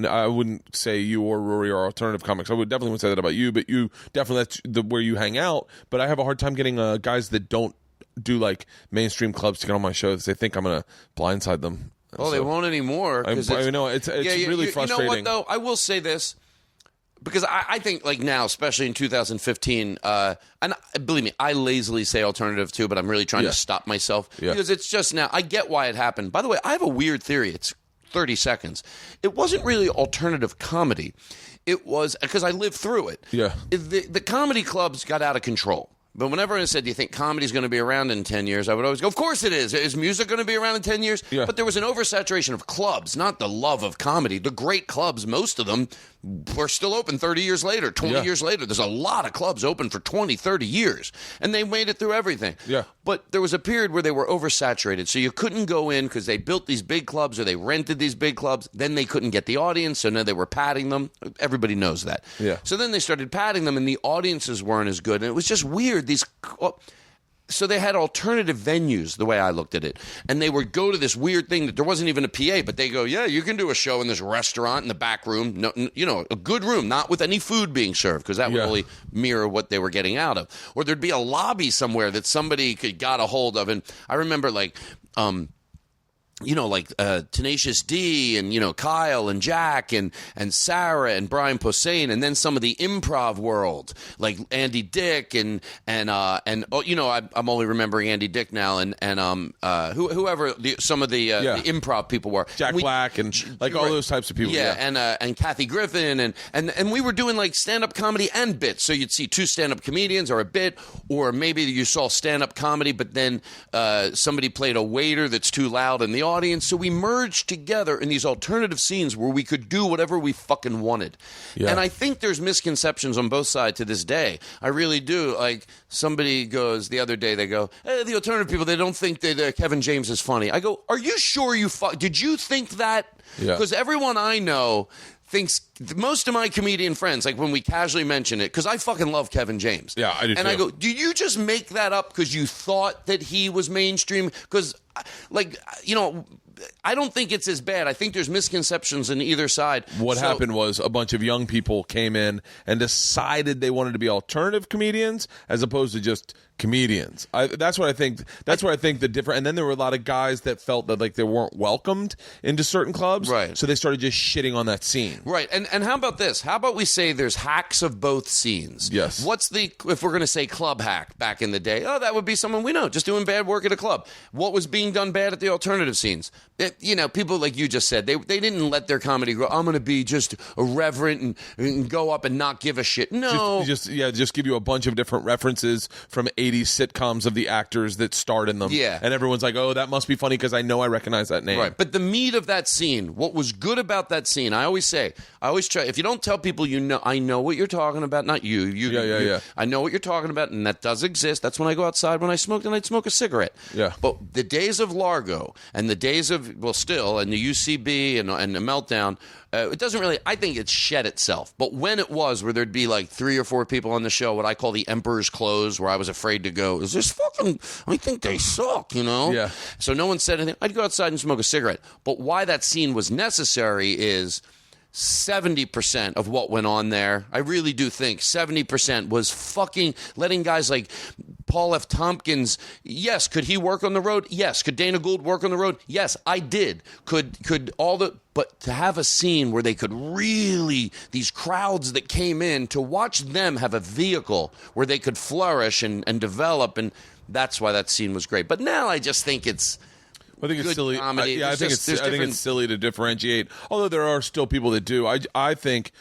I wouldn't say you or Rory are alternative comics. I would definitely wouldn't say that about you, but you definitely, that's where you hang out. But I have a hard time getting guys that don't do like mainstream clubs to get on my shows. They think I'm going to blindside them. Well, they won't anymore. I know it's really frustrating. You know what, though? I will say this, because I think like now, especially in 2015, and believe me, I lazily say alternative too, but I'm really trying to stop myself because it's just now. I get why it happened. By the way, I have a weird theory. It's 30 seconds. It wasn't really alternative comedy. It was because I lived through it. Yeah. The comedy clubs got out of control. But whenever I said, do you think comedy's going to be around in 10 years? I would always go, of course it is. Is music going to be around in 10 years? Yeah. But there was an oversaturation of clubs, not the love of comedy. The great clubs, most of them, were still open 30 years later, 20 years later. There's a lot of clubs open for 20, 30 years. And they made it through everything. Yeah. But there was a period where they were oversaturated. So you couldn't go in because they built these big clubs or they rented these big clubs. Then they couldn't get the audience. So now they were padding them. Everybody knows that. Yeah. So then they started padding them and the audiences weren't as good. And it was just weird. So they had alternative venues, the way I looked at it. And they would go to this weird thing that there wasn't even a PA, but they go, yeah, you can do a show in this restaurant in the back room. No, a good room, not with any food being served, because that would only mirror what they were getting out of. Or there'd be a lobby somewhere that somebody got a hold of. And I remember Tenacious D and, Kyle and Jack and Sarah and Brian Posehn, and then some of the improv world, like Andy Dick and I'm only remembering Andy Dick now and whoever some of the improv people were. Jack Black and all those types of people. Yeah. And Kathy Griffin and we were doing like stand-up comedy and bits. So you'd see two stand-up comedians or a bit, or maybe you saw stand-up comedy, but then somebody played a waiter that's too loud in the audience. So we merged together in these alternative scenes where we could do whatever we fucking wanted. Yeah. And I think there's misconceptions on both sides to this day. I really do. Like somebody goes the other day, they go, hey, the alternative people, they don't think that Kevin James is funny. I go, are you sure did you think that? Because everyone I know thinks, most of my comedian friends, like when we casually mention it, because I fucking love Kevin James. Yeah, I do too. And I go, do you just make that up because you thought that he was mainstream? Because, I don't think it's as bad. I think there's misconceptions on either side. What happened was a bunch of young people came in and decided they wanted to be alternative comedians as opposed to just comedians. That's what I think. That's where I think the different. And then there were a lot of guys that felt that like they weren't welcomed into certain clubs, right? So they started just shitting on that scene, right? And how about this? How about we say there's hacks of both scenes? Yes. If we're going to say club hack back in the day? Oh, that would be someone we know just doing bad work at a club. What was being done bad at the alternative scenes? People like you just said, they didn't let their comedy grow. I'm going to be just irreverent and go up and not give a shit. No. Just give you a bunch of different references from 80s sitcoms of the actors that starred in them. Yeah. And everyone's like, oh, that must be funny because I know I recognize that name. Right. But the meat of that scene, what was good about that scene, I always try, if you don't tell people I know what you're talking about, not you. Yeah. I know what you're talking about, and that does exist. That's when I go outside when I smoked, and I'd smoke a cigarette. Yeah. But the days of Largo and the days of, still, and the UCB and the Meltdown, it doesn't really, I think it's shed itself. But when it was, where there'd be like 3 or 4 people on the show, what I call the Emperor's Clothes, where I was afraid to go, is this fucking, I think they suck, Yeah. So no one said anything. I'd go outside and smoke a cigarette. But why that scene was necessary is 70% of what went on there, I really do think 70% was fucking letting guys like Paul F. Tompkins, yes, could he work on the road? Yes. Could Dana Gould work on the road? Yes, I did. But to have a scene where they could really, these crowds that came in, to watch them have a vehicle where they could flourish and develop, and that's why that scene was great. But now I just think it's, I think it's silly. Comedy. I think it's silly to differentiate. Although there are still people that do. I think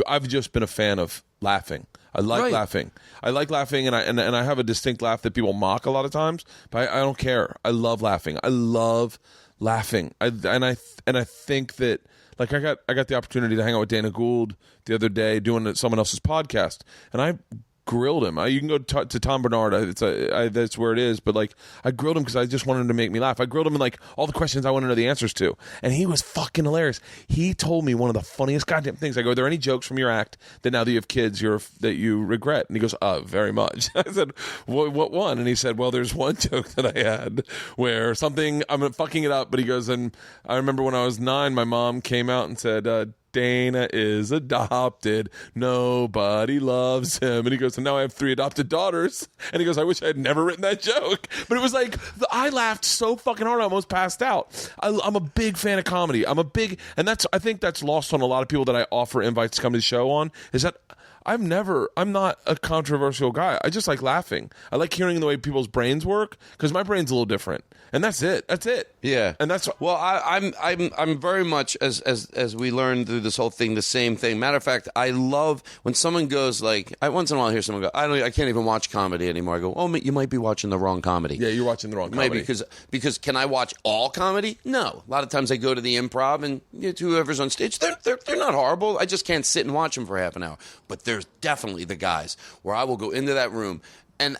I've just been a fan of laughing. I like laughing. I like laughing, and I have a distinct laugh that people mock a lot of times. But I don't care. I love laughing. I love laughing. I think that, like, I got the opportunity to hang out with Dana Gould the other day doing someone else's podcast, and I grilled him. You can go to Tom Bernard. That's where it is. But like, I grilled him because I just wanted him to make me laugh. I grilled him in like all the questions I want to know the answers to, and he was fucking hilarious. He told me one of the funniest goddamn things. I go, "Are there any jokes from your act that now that you have kids, that you regret?" And he goes, very much." I said, "What one?" And he said, "Well, there's one joke that I had where something I'm fucking it up." But he goes, "And I remember when I was 9, my mom came out and said." Dana is adopted. Nobody loves him. And he goes, and now I have 3 adopted daughters. And he goes, I wish I had never written that joke. But it was like, I laughed so fucking hard I almost passed out. I'm a big fan of comedy. I think that's lost on a lot of people that I offer invites to come to the show on, is that I'm not a controversial guy. I just like laughing. I like hearing the way people's brains work because my brain's a little different. And that's it. That's it. Yeah. And that's well, I'm very much as we learned through this whole thing, the same thing. Matter of fact, I love when someone goes like, I once in a while hear someone go, I can't even watch comedy anymore. I go, oh, you might be watching the wrong comedy. Yeah, you're watching the wrong comedy. Maybe because can I watch all comedy? No. A lot of times I go to the improv and whoever's on stage, they're not horrible. I just can't sit and watch them for half an hour. But there's definitely the guys where I will go into that room and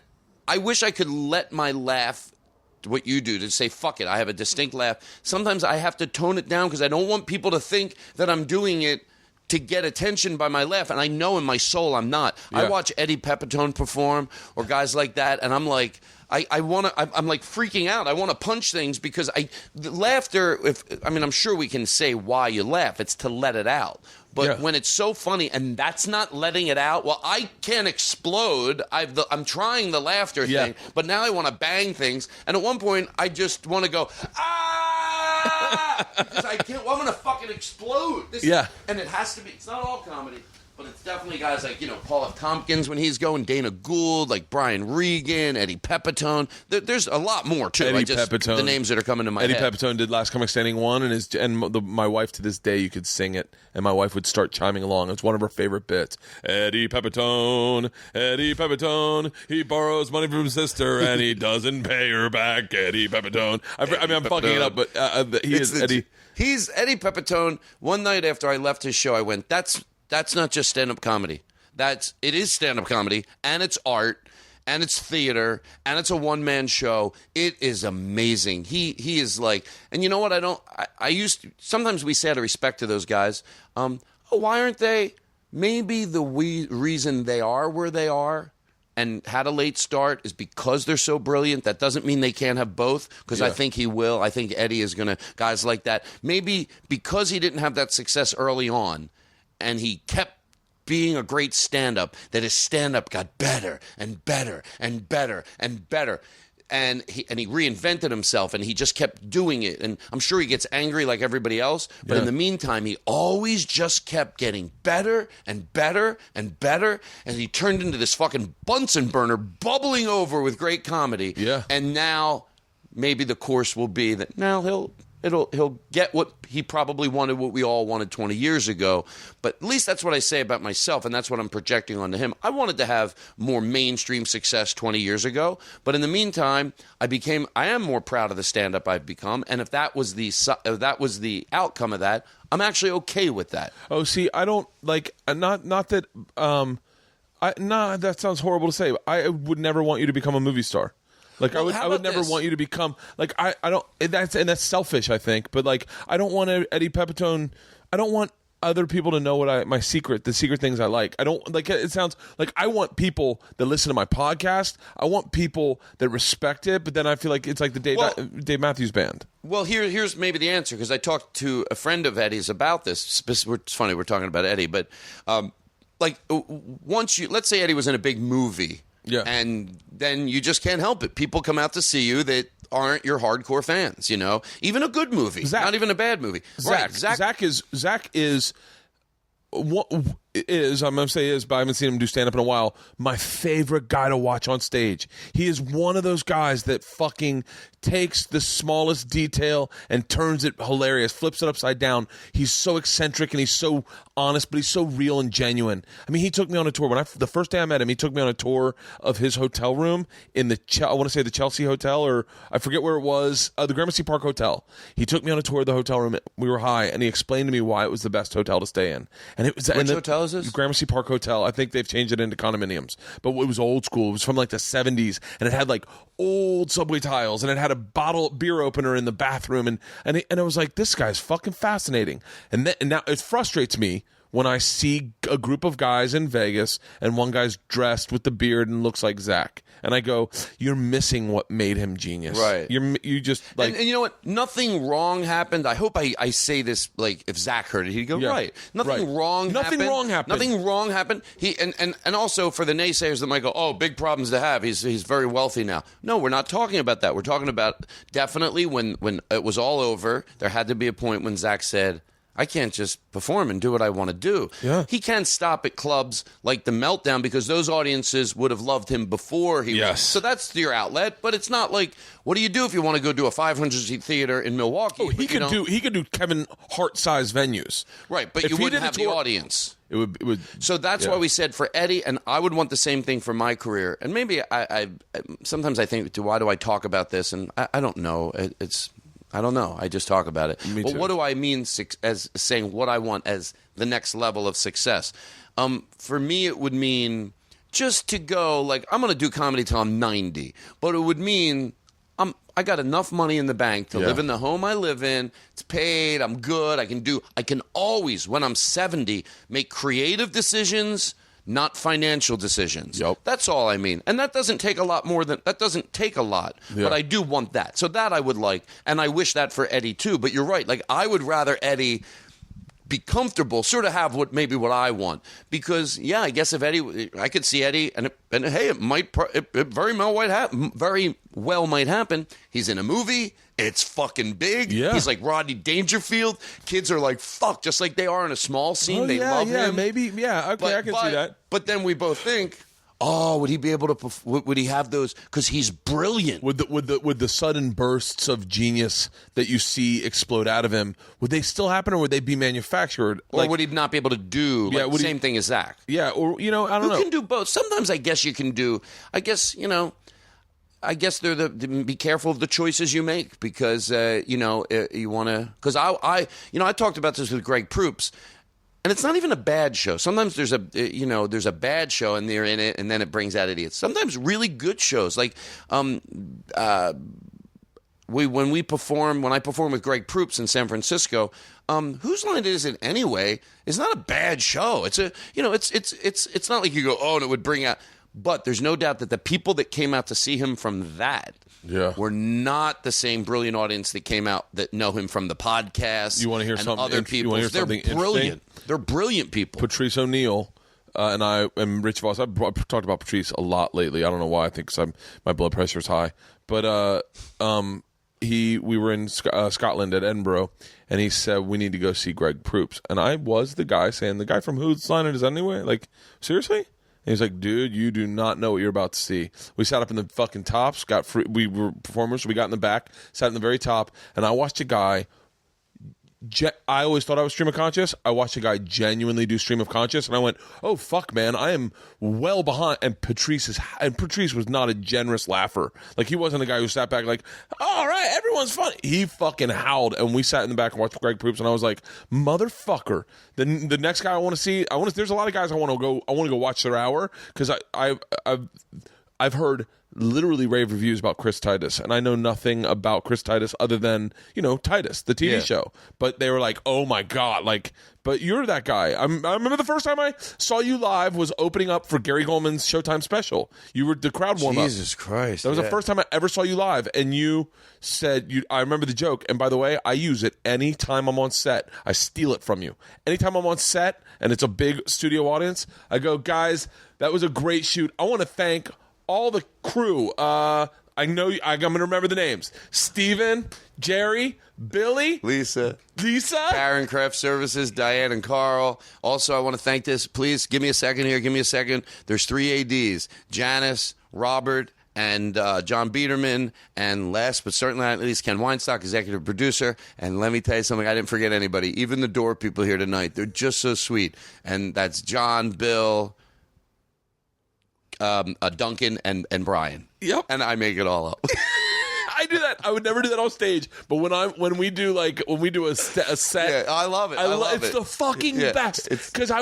I wish I could let my laugh, what you do, to say, fuck it, I have a distinct laugh. Sometimes I have to tone it down because I don't want people to think that I'm doing it to get attention by my laugh. And I know in my soul I'm not. Yeah. I watch Eddie Pepitone perform or guys like that, and I'm like, I'm like freaking out. I want to punch things because the laughter, I'm sure we can say why you laugh. It's to let it out. But when it's so funny and that's not letting it out, well, I can't explode. I'm trying the laughter thing, but now I want to bang things. And at one point, I just want to go, because I can't. Well, I'm going to fucking explode. And it has to be. It's not all comedy. But it's definitely guys like, Paul F. Tompkins when he's going, Dana Gould, like Brian Regan, Eddie Pepitone. There's a lot more, too. Pepitone. The names that are coming to my head. Eddie Pepitone did Last Comic Standing 1, and my wife, to this day, you could sing it, and my wife would start chiming along. It's one of her favorite bits. Eddie Pepitone, he borrows money from his sister, and he doesn't pay her back. Eddie Pepitone. I'm fucking it up, but Eddie. He's Eddie Pepitone. One night after I left his show, I went, That's not just stand-up comedy. It is stand-up comedy, and it's art, and it's theater, and it's a one-man show. It is amazing. He is like, and you know what? Sometimes we say out of respect to those guys, why aren't they? Maybe the reason they are where they are and had a late start is because they're so brilliant. That doesn't mean they can't have both, because I think he will. I think Eddie is going to, guys like that. Maybe because he didn't have that success early on, and he kept being a great stand-up, that his stand-up got better and better and better and better. And he reinvented himself, and he just kept doing it. And I'm sure he gets angry like everybody else, but in the meantime, he always just kept getting better and better and better, and he turned into this fucking Bunsen burner bubbling over with great comedy. Yeah. And now maybe the course will be that now he'll get what he probably wanted, what we all wanted 20 years ago. But at least that's what I say about myself, and that's what I'm projecting onto him. I wanted to have more mainstream success 20 years ago, but in the meantime, I am more proud of the stand-up I've become, and if that was the outcome of that, I'm actually okay with that. Oh, see, I don't like not that. That sounds horrible to say. But I would never want you to become a movie star. Like, well, I would never want you to become, like, I don't, that's selfish, I think, but, like, I don't want Eddie Pepitone, I don't want other people to know the secret things I like. I don't, like, it sounds, like, I want people that listen to my podcast, I want people that respect it, but then I feel like it's like the Dave Matthews Band. Well, here's maybe the answer, because I talked to a friend of Eddie's about this. It's funny, we're talking about Eddie, but, let's say Eddie was in a big movie. Yeah. And then you just can't help it. People come out to see you that aren't your hardcore fans, Even a good movie, not even a bad movie. Zach is what is, I'm going to say is, but I haven't seen him do stand-up in a while, my favorite guy to watch on stage. He is one of those guys that fucking takes the smallest detail and turns it hilarious, flips it upside down. He's so eccentric and he's so honest, but he's so real and genuine. I mean, he took me on a tour. The first day I met him, he took me on a tour of his hotel room in I want to say the Chelsea Hotel, or I forget where it was, the Gramercy Park Hotel. He took me on a tour of the hotel room. We were high, and he explained to me why it was the best hotel to stay in. And it was Which hotel is this? Gramercy Park Hotel. I think they've changed it into condominiums, but it was old school. It was from like the 70s, and it had like old subway tiles, and it had a beer opener in the bathroom, and I was like, this guy's fucking fascinating. And now it frustrates me when I see a group of guys in Vegas and one guy's dressed with the beard and looks like Zach, and I go, you're missing what made him genius. Right. You just like, and you know what? Nothing wrong happened. I hope I say this, like, if Zach heard it, he'd go, Yeah. right. Nothing Right. wrong Nothing happened. wrong happened. Nothing wrong happened. And also for the naysayers that might go, oh, big problems to have. He's very wealthy now. No, we're not talking about that. We're talking about definitely when it was all over, there had to be a point when Zach said, I can't just perform and do what I want to do. Yeah. He can't stop at clubs like the Meltdown because those audiences would have loved him before he Yes. was. So that's your outlet, but it's not like, what do you do if you want to go do a 500-seat theater in Milwaukee? oh, he could do Kevin Hart-sized venues. Right, but If you he wouldn't did a have the tour- audience. It would. So that's Yeah. why we said for Eddie, and I would want the same thing for my career. And maybe I sometimes I think, why do I talk about this? And I don't know. I don't know. I just talk about it. Me But too. what do I mean as saying what I want as the next level of success? For me, it would mean just to go, like, I'm going to do comedy till I'm 90. But it would mean I got enough money in the bank to Yeah. live in the home I live in. It's paid. I'm good. I can always, when I'm 70, make creative decisions, not financial decisions. Yep. That's all I mean. And that doesn't take a lot Yeah. but I do want that. So that I would like, and I wish that for Eddie too. But you're right. Like, I would rather Eddie be comfortable, sort of have what I want. Because, yeah, I guess if Eddie, I could see Eddie, and hey, it very well might happen. He's in a movie. It's fucking big. Yeah. He's like Rodney Dangerfield. Kids are like, fuck, just like they are in a small scene. Oh, they yeah, love yeah, him. maybe, yeah. Okay, I can see that. But then we both think, oh, would he be able to? Would he have those? Because he's brilliant. With the sudden bursts of genius that you see explode out of him, would they still happen, or would they be manufactured? Or would he not be able to do Yeah, like, would the he- same thing as Zach? Yeah, or I don't Who know. can do both? Sometimes I guess you can do. I guess they're be careful of the choices you make because you want to. Because I talked about this with Greg Proops. And it's not even a bad show. Sometimes there's a bad show and they're in it, and then it brings out idiots. Sometimes really good shows, like when I perform with Greg Proops in San Francisco. Whose Line Is It Anyway? It's not a bad show. It's it's not like you go, oh, and it would bring out. But there's no doubt that the people that came out to see him from that. Yeah. Were not the same brilliant audience that came out that know him from the podcast. You wanna hear and something other int- you people. wanna hear They're something brilliant. interesting? They're brilliant people. Patrice O'Neill and I and Rich Voss. I've talked about Patrice a lot lately. I don't know why. I think because my blood pressure is high. But we were in Scotland at Edinburgh, and he said we need to go see Greg Proops, and I was the guy saying, the guy from Whose Line Is It Anyway? Like, seriously? And he's like, dude, you do not know what you're about to see. We sat up in the fucking tops, got free. We were performers, so we got in the back, sat in the very top, and I watched a guy. I always thought I was stream of conscious. I watched a guy genuinely do stream of conscious, and I went, "Oh fuck, man, I am well behind." And Patrice was not a generous laugher. Like, he wasn't a guy who sat back like, "All right, everyone's funny." He fucking howled, and we sat in the back and watched Greg Proops, and I was like, "Motherfucker!" The next guy I want to see, there's a lot of guys I want to go watch their hour because I've heard literally rave reviews about Chris Titus, and I know nothing about Chris Titus other than Titus, the TV show. But they were like, "Oh my god!" Like, but you're that guy. I remember the first time I saw you live was opening up for Gary Goldman's Showtime special. You were the crowd warm up. Jesus Christ! That was the first time I ever saw you live, and you said I remember the joke. And by the way, I use it anytime I'm on set. I steal it from you. Anytime I'm on set and it's a big studio audience, I go, "Guys, that was a great shoot. I want to thank all the crew." I know I'm going to remember the names: Steven, Jerry, Billy, Lisa, Karen Craft Services, Diane and Carl. Also, I want to thank this. Please give me a second here. Give me a second. There's 3 ADs: Janice, Robert, and John Biederman. And last but certainly not least, Ken Weinstock, executive producer. And let me tell you something. I didn't forget anybody. Even the door people here tonight. They're just so sweet. And that's John, Bill, Duncan, and Brian. Yep. And I make it all up. I do that. I would never do that on stage. But when we do a set, Yeah, I love it. I love it's it. the fucking Yeah, best. it's- Because I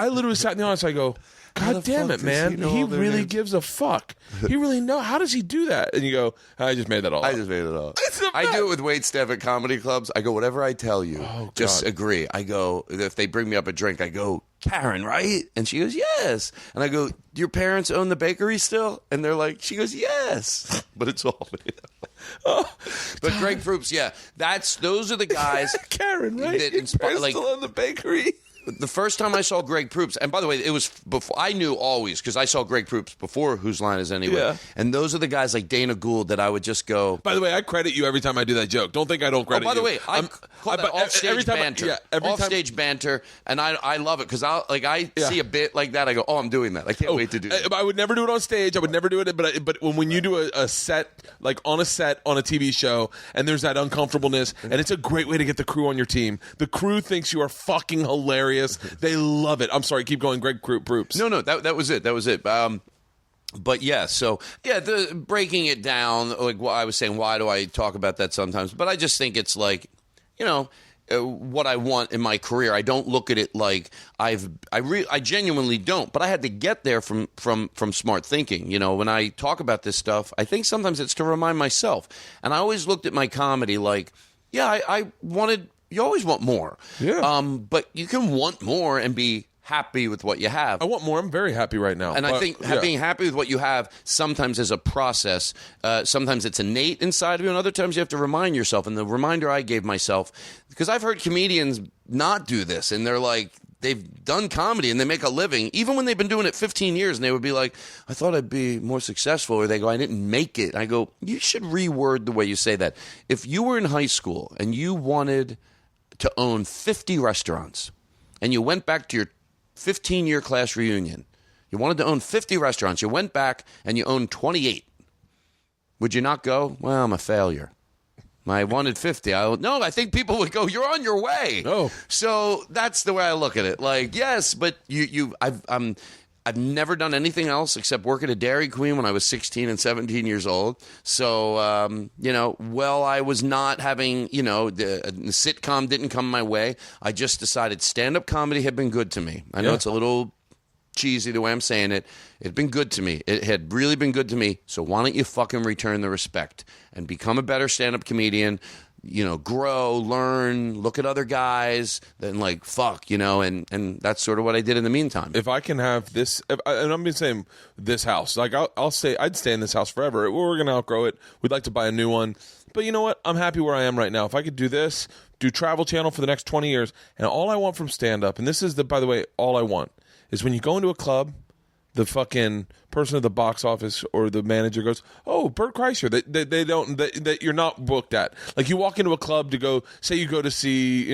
literally sat in the audience. I go, How God the damn fuck it, does man! he know He all their really names? gives a fuck. He really know. How does he do that? And you go, I just made that all I up. just made it up. It's the I best. do it with wait staff at comedy clubs. I go, whatever I tell you, just God. agree. I go, if they bring me up a drink, I go, Karen, right? And she goes, yes. And I go, do your parents own the bakery still? And they're like, she goes, yes. But it's all made up. But Greg Proops, yeah, those are the guys. Karen, right? that Your inspire- parents like- still own the bakery. The first time I saw Greg Proops, and by the way, it was before I knew always because I saw Greg Proops before Whose Line Is Anyway. Yeah. And those are the guys like Dana Gould that I would just go. By the way, I credit you every time I do that joke. Don't think I don't credit you. By the way, I call that offstage banter. Offstage banter, and I love it because I see a bit like that. I go, oh, I'm doing that. I can't wait to do that. I would never do it on stage. I would never do it. But when you do a set, like on a TV show, and there's that uncomfortableness, and it's a great way to get the crew on your team. The crew thinks you are fucking hilarious. They love it. I'm sorry. Keep going, Greg Proops. No, that was it. That was it. But yeah, so yeah, the breaking it down, like what I was saying, why do I talk about that sometimes? But I just think it's like, what I want in my career. I don't look at it like I genuinely don't. But I had to get there from smart thinking. When I talk about this stuff, I think sometimes it's to remind myself. And I always looked at my comedy like, yeah, I wanted. You always want more. Yeah. But you can want more and be happy with what you have. I want more. I'm very happy right now. And I think being happy with what you have sometimes is a process. Sometimes it's innate inside of you, and other times you have to remind yourself. And the reminder I gave myself, because I've heard comedians not do this, and they're like, they've done comedy and they make a living, even when they've been doing it 15 years, and they would be like, I thought I'd be more successful. Or they go, I didn't make it. I go, you should reword the way you say that. If you were in high school and you wanted to own 50 restaurants, and you went back to your 15-year class reunion. You wanted to own 50 restaurants. You went back and you owned 28. Would you not go, well, I'm a failure? I wanted 50. No, I think people would go, you're on your way. No. So that's the way I look at it. Like, yes, but I've never done anything else except work at a Dairy Queen when I was 16 and 17 years old. So, I was not having, the sitcom didn't come my way. I just decided stand-up comedy had been good to me. I know it's a little cheesy the way I'm saying it. It had been good to me. It had really been good to me. So why don't you fucking return the respect and become a better stand-up comedian? Grow, learn, look at other guys, then and that's sort of what I did in the meantime. If I can have this, and I'm been saying this house, like I'll say I'd stay in this house forever. We're gonna outgrow it. We'd like to buy a new one, but you know what? I'm happy where I am right now. If I could do this, do Travel Channel for the next 20 years, and all I want from stand-up, and this is by the way, all I want is when you go into a club, the fucking person at the box office or the manager goes, "Oh, Bert Kreischer." That you're not booked at. Like you walk into a club to go, say you go to see,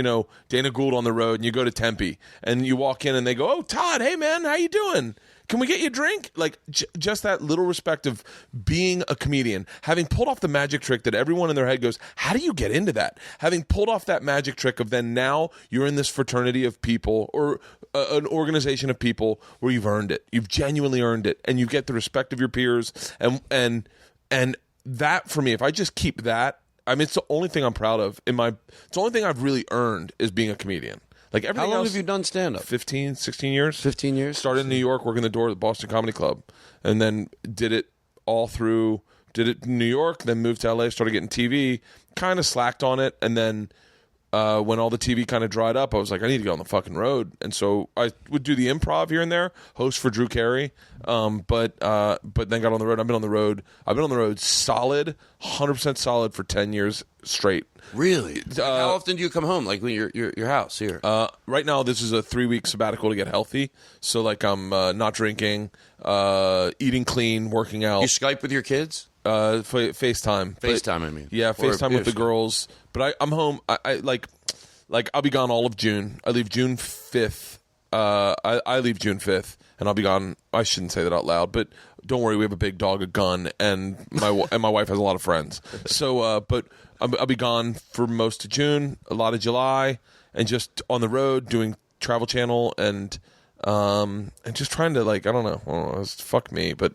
Dana Gould on the road, and you go to Tempe, and you walk in and they go, "Oh, Todd, hey man, how you doing? Can we get you a drink?" Like just that little respect of being a comedian, having pulled off the magic trick that everyone in their head goes, how do you get into that? Having pulled off that magic trick of then now you're in this fraternity of people or an organization of people where you've earned it. You've genuinely earned it, and you get the respect of your peers. And that for me, if I just keep that, I mean, it's the only thing I'm proud of. It's the only thing I've really earned is being a comedian. Like everything How long else, have you done stand-up? 15, 16 years. 15 years? Started in New York, working the door at the Boston Comedy Club, and then did it in New York, then moved to LA, started getting TV, kind of slacked on it, and then when all the TV kind of dried up, I was like, I need to get on the fucking road. And so I would do the improv here and there, host for Drew Carey, but then got on the road. I've been on the road solid, 100% solid for 10 years straight. Really? How often do you come home? Like when your house here? Right now, this is a 3-week sabbatical to get healthy. So like I'm not drinking, eating clean, working out. You Skype with your kids? FaceTime. FaceTime, I mean. Yeah, FaceTime with the girls. But I'm home. I like I'll be gone all of June. I leave June 5th. I leave June 5th, and I'll be gone. I shouldn't say that out loud, but don't worry, we have a big dog, a gun, and my wife has a lot of friends. So, but I'll be gone for most of June, a lot of July, and just on the road doing Travel Channel and and just trying to like I don't know, fuck me, but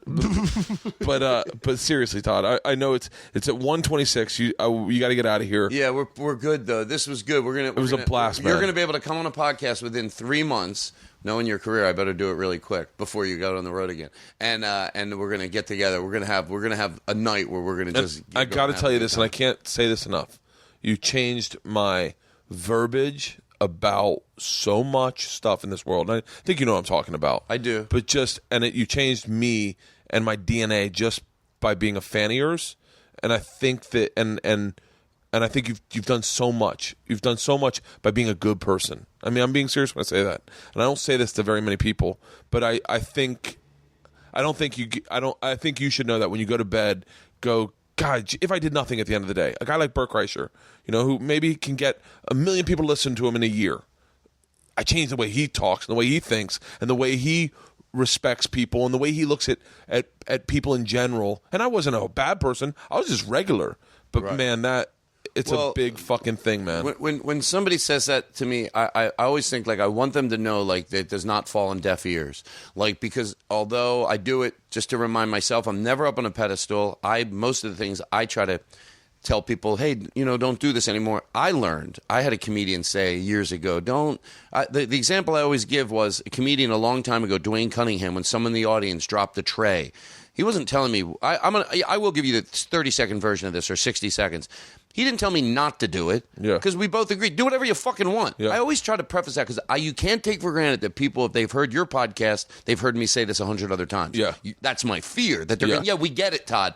seriously, Todd, I know it's at 1:26. You got to get out of here. Yeah, we're good though. This was good. It was a blast, man. You're gonna be able to come on a podcast within 3 months. Knowing your career, I better do it really quick before you go on the road again. And we're gonna get together. We're gonna have a night where we're gonna just. I got to tell you this, and I can't say this enough. You changed my verbiage about so much stuff in this world. And I think you know what I'm talking about. I do. But you changed me and my DNA just by being a fan of yours. And I think that and I think you've done so much. You've done so much by being a good person. I mean, I'm being serious when I say that. And I don't say this to very many people, but I think you should know that when you go to bed, go, God, if I did nothing at the end of the day, a guy like Bert Kreischer, who maybe can get 1 million people to listen to him in a year. I changed the way he talks and the way he thinks and the way he respects people and the way he looks at people in general. And I wasn't a bad person. I was just regular. But right. Man, it's a big fucking thing, man. When somebody says that to me, I always think like I want them to know like that it does not fall on deaf ears. Like because although I do it just to remind myself, I'm never up on a pedestal. Most of the things I try to tell people, hey, don't do this anymore. I learned. I had a comedian say years ago, the example I always give was a comedian a long time ago, Dwayne Cunningham, when someone in the audience dropped the tray. He wasn't telling me. I will give you the 30-second version of this or 60 seconds. He didn't tell me not to do it because we both agreed. Do whatever you fucking want. Yeah. I always try to preface that because you can't take for granted that people, if they've heard your podcast, they've heard me say this 100 other times. Yeah. That's my fear. That they're going, we get it, Todd.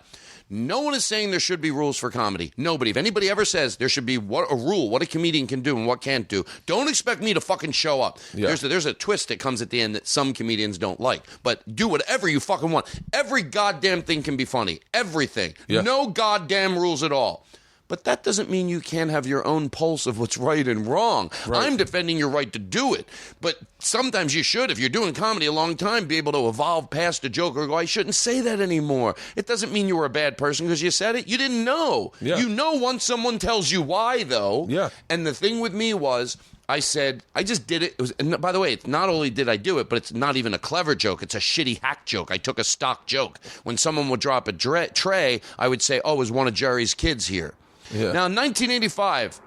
No one is saying there should be rules for comedy. Nobody. If anybody ever says there should be a rule, what a comedian can do and what can't do, don't expect me to fucking show up. Yeah. There's a twist that comes at the end that some comedians don't like. But do whatever you fucking want. Every goddamn thing can be funny. Everything. Yeah. No goddamn rules at all. But that doesn't mean you can't have your own pulse of what's right and wrong. Right. I'm defending your right to do it. But sometimes you should, if you're doing comedy a long time, be able to evolve past a joke or go, I shouldn't say that anymore. It doesn't mean you were a bad person because you said it. You didn't know. Yeah. You know once someone tells you why, though. Yeah. And the thing with me was, I said, I just did it. And by the way, not only did I do it, but it's not even a clever joke. It's a shitty hack joke. I took a stock joke. When someone would drop a tray, I would say, oh, it was one of Jerry's kids here. Yeah. Now, in 1985,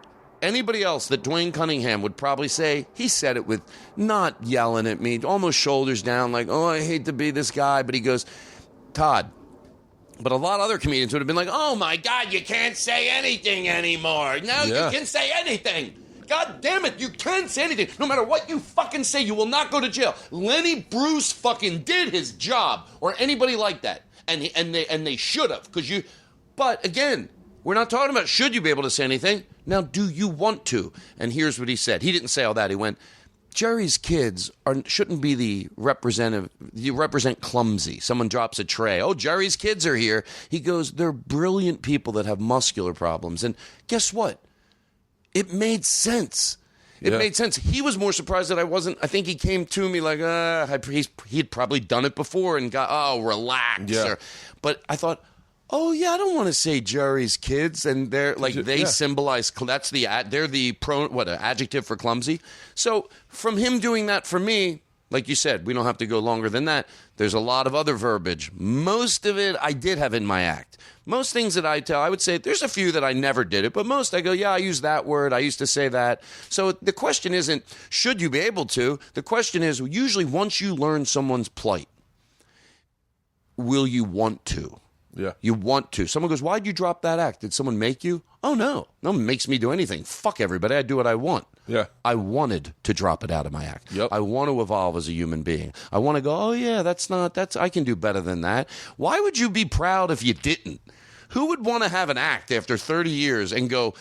anybody else that Dwayne Cunningham would probably say, he said it with not yelling at me, almost shoulders down, like, oh, I hate to be this guy. But he goes, Todd. But a lot of other comedians would have been like, oh, my God, you can't say anything anymore. Now you can say anything. God damn it, you can say anything. No matter what you fucking say, you will not go to jail. Lenny Bruce fucking did his job, or anybody like that. And they should have. But again, we're not talking about should you be able to say anything. Now, do you want to? And here's what he said. He didn't say all that. He went, Jerry's kids shouldn't be the representative. You represent clumsy. Someone drops a tray. Oh, Jerry's kids are here. He goes, they're brilliant people that have muscular problems. And guess what? It made sense. It made sense. He was more surprised that I wasn't. I think he came to me like, he'd probably done it before and got, relax. Yeah. But I thought, oh, yeah, I don't want to say Jerry's kids, and they're like they symbolize. That's they're the adjective for clumsy. So from him doing that for me, like you said, we don't have to go longer than that. There's a lot of other verbiage. Most of it I did have in my act. Most things that I tell, I would say there's a few that I never did it, but most I go, yeah, I use that word. I used to say that. So the question isn't should you be able to. The question is usually once you learn someone's plight, will you want to? Yeah. You want to. Someone goes, why'd you drop that act? Did someone make you? Oh, no. No one makes me do anything. Fuck everybody. I do what I want. Yeah. I wanted to drop it out of my act. Yep. I want to evolve as a human being. I want to go, oh, yeah, I can do better than that. Why would you be proud if you didn't? Who would want to have an act after 30 years and go,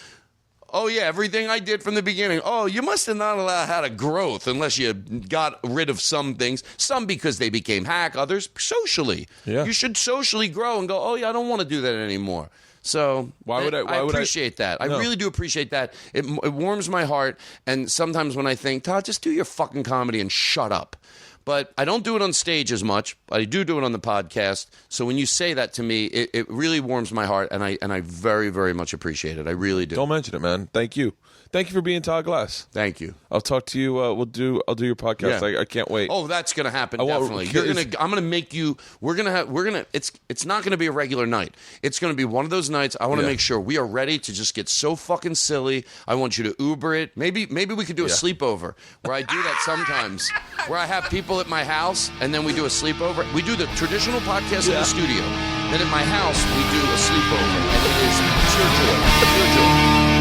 oh, yeah, everything I did from the beginning. Oh, you must have not had a growth unless you got rid of some things. Some because they became hack, others socially. Yeah. You should socially grow and go, oh, yeah, I don't want to do that anymore. So I appreciate that. I really do appreciate that. It warms my heart. And sometimes when I think, Todd, just do your fucking comedy and shut up. But I don't do it on stage as much. I do it on the podcast. So when you say that to me, it really warms my heart, and I very, very much appreciate it. I really do. Don't mention it, man. Thank you. Thank you for being Todd Glass. Thank you. I'll talk to you. I'll do your podcast. Yeah. I can't wait. Oh, that's gonna happen. I want- Definitely. I'm gonna make you. We're gonna. It's not gonna be a regular night. It's gonna be one of those nights. I want to Yeah. make sure we are ready to just get so fucking silly. I want you to Uber it. Maybe we could do a sleepover where I do that sometimes. Where I have people at my house and then we do a sleepover. We do the traditional podcast in the studio. Then at my house we do a sleepover, and it is pure joy. Pure joy.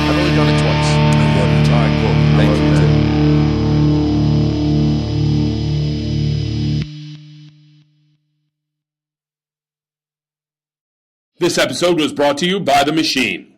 I've only done it twice. I love you, Todd. Cool. Thank you, man. This episode was brought to you by The Machine.